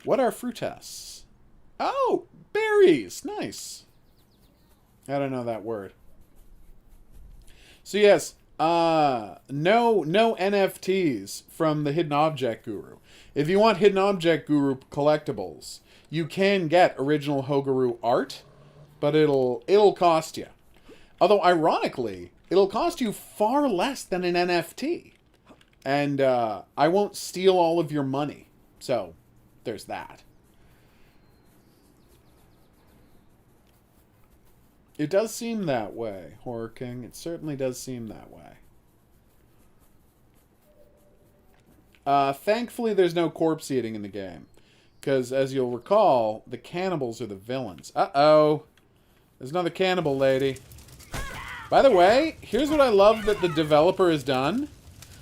What are frutas? Oh, berries. Nice. I don't know that word. So, yes... no NFTs from the Hidden Object Guru. If you want Hidden Object Guru collectibles, you can get original HOGuru art, but it'll cost you. Although, ironically, it'll cost you far less than an NFT. And, I won't steal all of your money. So, there's that. It does seem that way, Horror King. It certainly does seem that way. Thankfully, there's no corpse eating in the game. Because, as you'll recall, the cannibals are the villains. Uh-oh. There's another cannibal lady. By the way, here's what I love that the developer has done.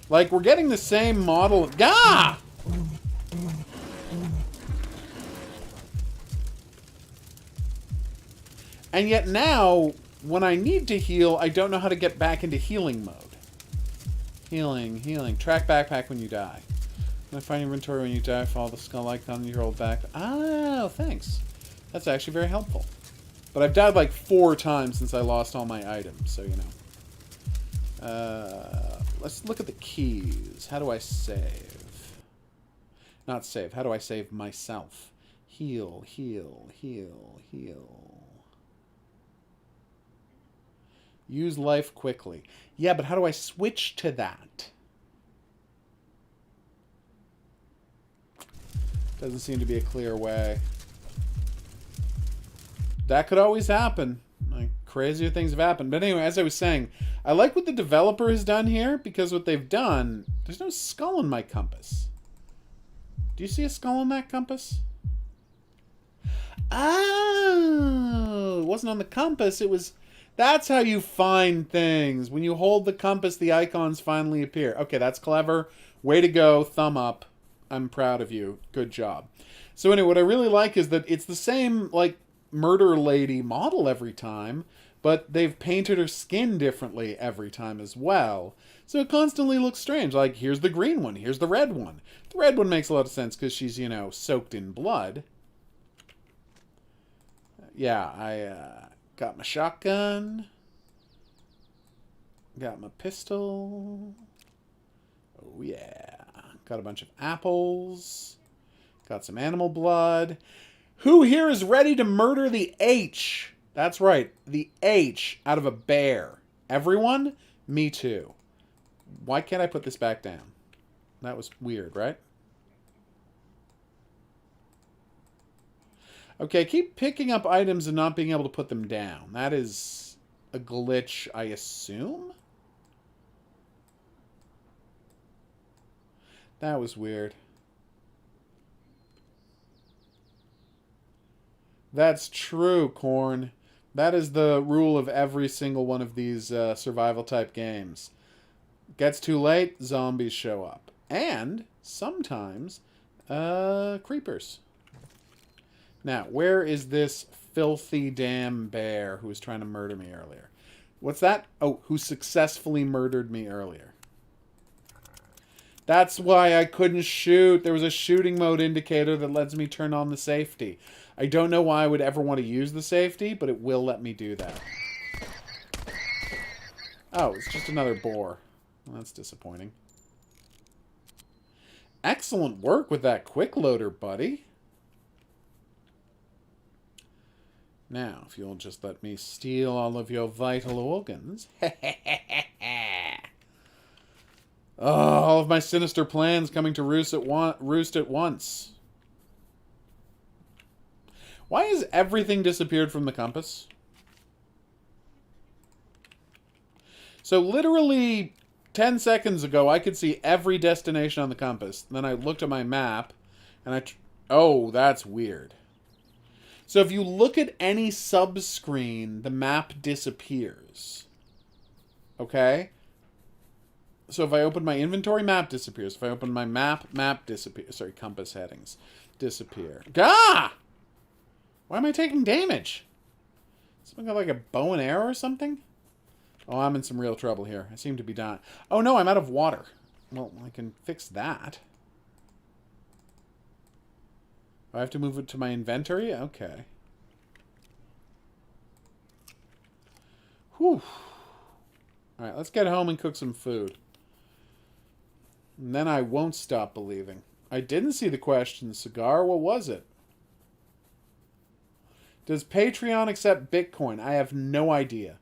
Like, we're getting the same model... Gah! And yet now, when I need to heal, I don't know how to get back into healing mode. Healing. Track backpack when you die. When I find inventory when you die, follow the skull icon in your old backpack. Oh, thanks. That's actually very helpful. But I've died like 4 times since I lost all my items, so you know. Let's look at the keys. How do I save? Not save. How do I save myself? Heal. Use life quickly. Yeah, but how do I switch to that? Doesn't seem to be a clear way. That could always happen. Like, crazier things have happened. But anyway, as I was saying, I like what the developer has done here, because what they've done... There's no skull in my compass. Do you see a skull in that compass? Oh! It wasn't on the compass, it was... That's how you find things. When you hold the compass, the icons finally appear. Okay, that's clever. Way to go. Thumb up. I'm proud of you. Good job. So anyway, what I really like is that it's the same, like, murder lady model every time, but they've painted her skin differently every time as well. So it constantly looks strange. Like, here's the green one, here's the red one. The red one makes a lot of sense because she's, you know, soaked in blood. Yeah, I got my shotgun. Got my pistol. Oh, yeah. Got a bunch of apples. Got some animal blood. Who here is ready to murder the H? That's right, the H out of a bear. Everyone? Me too. Why can't I put this back down? That was weird, right? Okay, keep picking up items and not being able to put them down. That is a glitch, I assume? That was weird. That's true, Corn. That is the rule of every single one of these survival-type games. Gets too late, zombies show up. And, sometimes, creepers. Now, where is this filthy damn bear who was trying to murder me earlier? What's that? Oh, who successfully murdered me earlier. That's why I couldn't shoot. There was a shooting mode indicator that lets me turn on the safety. I don't know why I would ever want to use the safety, but it will let me do that. Oh, it's just another boar. Well, that's disappointing. Excellent work with that quick loader, buddy. Now, if you'll just let me steal all of your vital organs. Oh, all of my sinister plans coming to roost at once. Why has everything disappeared from the compass? So literally 10 seconds ago, I could see every destination on the compass. Then I looked at my map, and oh, that's weird. So if you look at any sub-screen, the map disappears. Okay? So if I open my inventory, map disappears. If I open my map disappears. Sorry, compass headings disappear. Gah! Why am I taking damage? Something got like a bow and arrow or something? Oh, I'm in some real trouble here. I seem to be dying. Oh no, I'm out of water. Well, I can fix that. Do I have to move it to my inventory? Okay. Whew. Alright, let's get home and cook some food. And then I won't stop believing. I didn't see the question, Cigar. What was it? Does Patreon accept Bitcoin? I have no idea.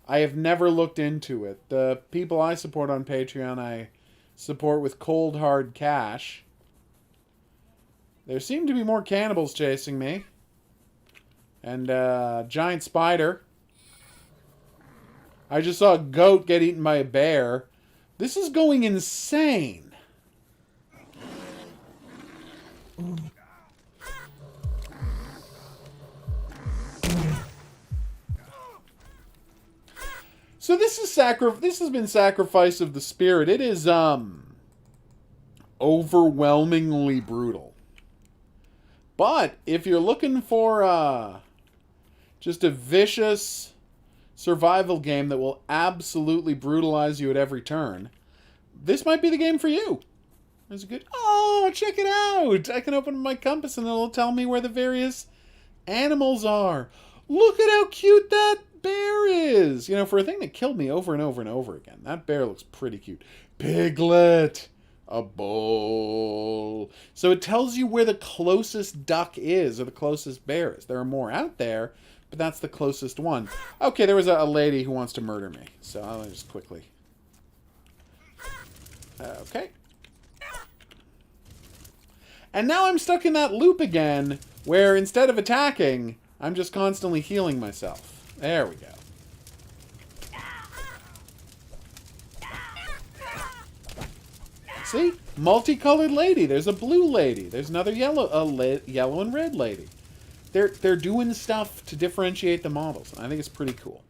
I have never looked into it. The people I support on Patreon, I support with cold, hard cash. There seem to be more cannibals chasing me. And a giant spider. I just saw a goat get eaten by a bear. This is going insane. So this has been Sacrifice of the Spirit. It is overwhelmingly brutal. But if you're looking for just a vicious survival game that will absolutely brutalize you at every turn, this might be the game for you. There's a good... Oh, check it out! I can open my compass and it'll tell me where the various animals are. Look at how cute that bear is! You know, for a thing that killed me over and over and over again, that bear looks pretty cute. Piglet! A bull. So it tells you where the closest duck is, or the closest bear is. There are more out there, but that's the closest one. Okay, there was a lady who wants to murder me. So I'll just quickly... Okay. And now I'm stuck in that loop again, where instead of attacking, I'm just constantly healing myself. There we go. See? Multicolored lady. There's a blue lady. There's another yellow and red lady. They're doing stuff to differentiate the models. And I think it's pretty cool.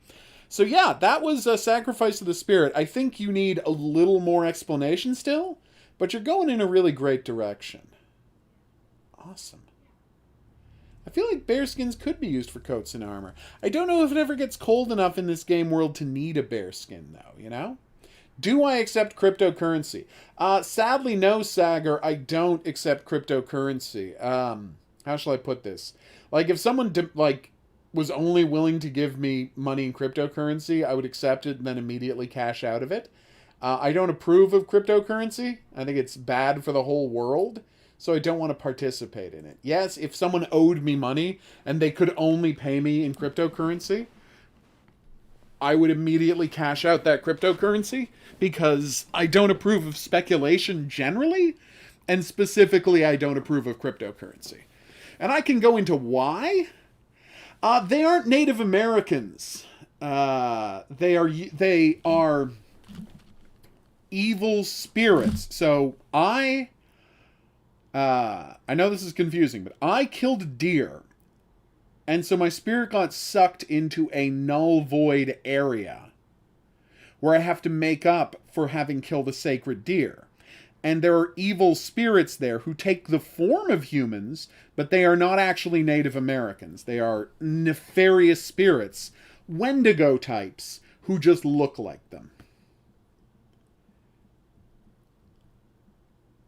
So yeah, that was a Sacrifice of the Spirit. I think you need a little more explanation still, but you're going in a really great direction. Awesome. I feel like bearskins could be used for coats and armor. I don't know if it ever gets cold enough in this game world to need a bearskin, though, you know? Do I accept cryptocurrency? Sadly, no, Sagar. I don't accept cryptocurrency. How shall I put this? Like, if someone, was only willing to give me money in cryptocurrency, I would accept it and then immediately cash out of it. I don't approve of cryptocurrency. I think it's bad for the whole world, so I don't want to participate in it. Yes, if someone owed me money and they could only pay me in cryptocurrency, I would immediately cash out that cryptocurrency because I don't approve of speculation generally, and specifically I don't approve of cryptocurrency. And I can go into why. They aren't Native Americans. They are evil spirits. So I know this is confusing, but I killed a deer, and so my spirit got sucked into a null void area where I have to make up for having killed a sacred deer. And there are evil spirits there who take the form of humans, but they are not actually Native Americans. They are nefarious spirits, Wendigo types, who just look like them.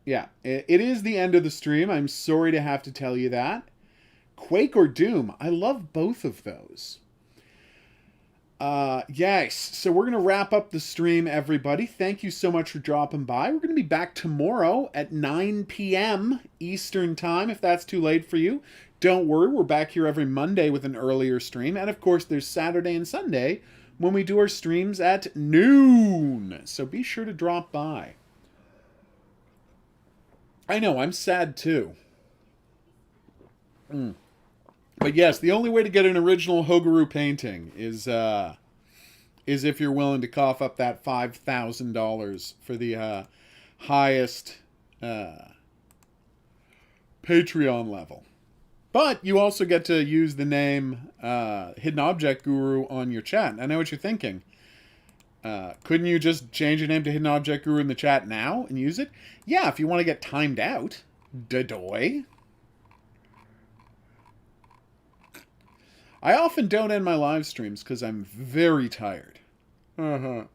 Yeah, it is the end of the stream. I'm sorry to have to tell you that. Quake or Doom, I love both of those. Yes, so we're going to wrap up the stream, everybody. Thank you so much for dropping by. We're going to be back tomorrow at 9 p.m. Eastern Time, if that's too late for you. Don't worry, we're back here every Monday with an earlier stream. And of course, there's Saturday and Sunday when we do our streams at noon. So be sure to drop by. I know, I'm sad too. But yes, the only way to get an original HOGuru painting is if you're willing to cough up that $5,000 for the highest Patreon level. But you also get to use the name Hidden Object Guru on your chat. I know what you're thinking. Couldn't you just change your name to Hidden Object Guru in the chat now and use it? Yeah, if you want to get timed out. Dadoy. I often don't end my live streams because I'm very tired. Alright.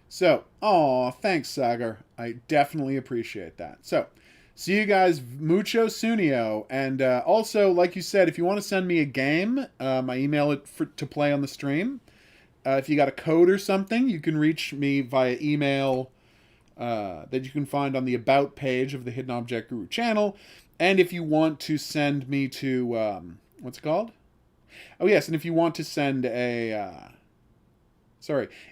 So, thanks, Sagar. I definitely appreciate that. So, see you guys mucho soonio. And also, like you said, if you want to send me a game, I email it to play on the stream. If you got a code or something, you can reach me via email that you can find on the About page of the Hidden Object Guru channel. And if you want to send me to, what's it called? Oh, yes, and if you want to send a,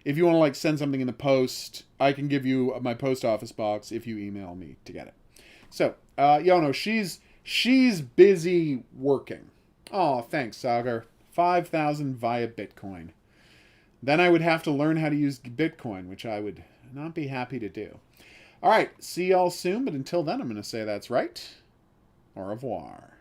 if you want to, send something in the post, I can give you my post office box if you email me to get it. So, she's busy working. Oh, thanks, Sagar. 5,000 via Bitcoin. Then I would have to learn how to use Bitcoin, which I would not be happy to do. All right, see y'all soon, but until then, I'm going to say that's right. Au revoir.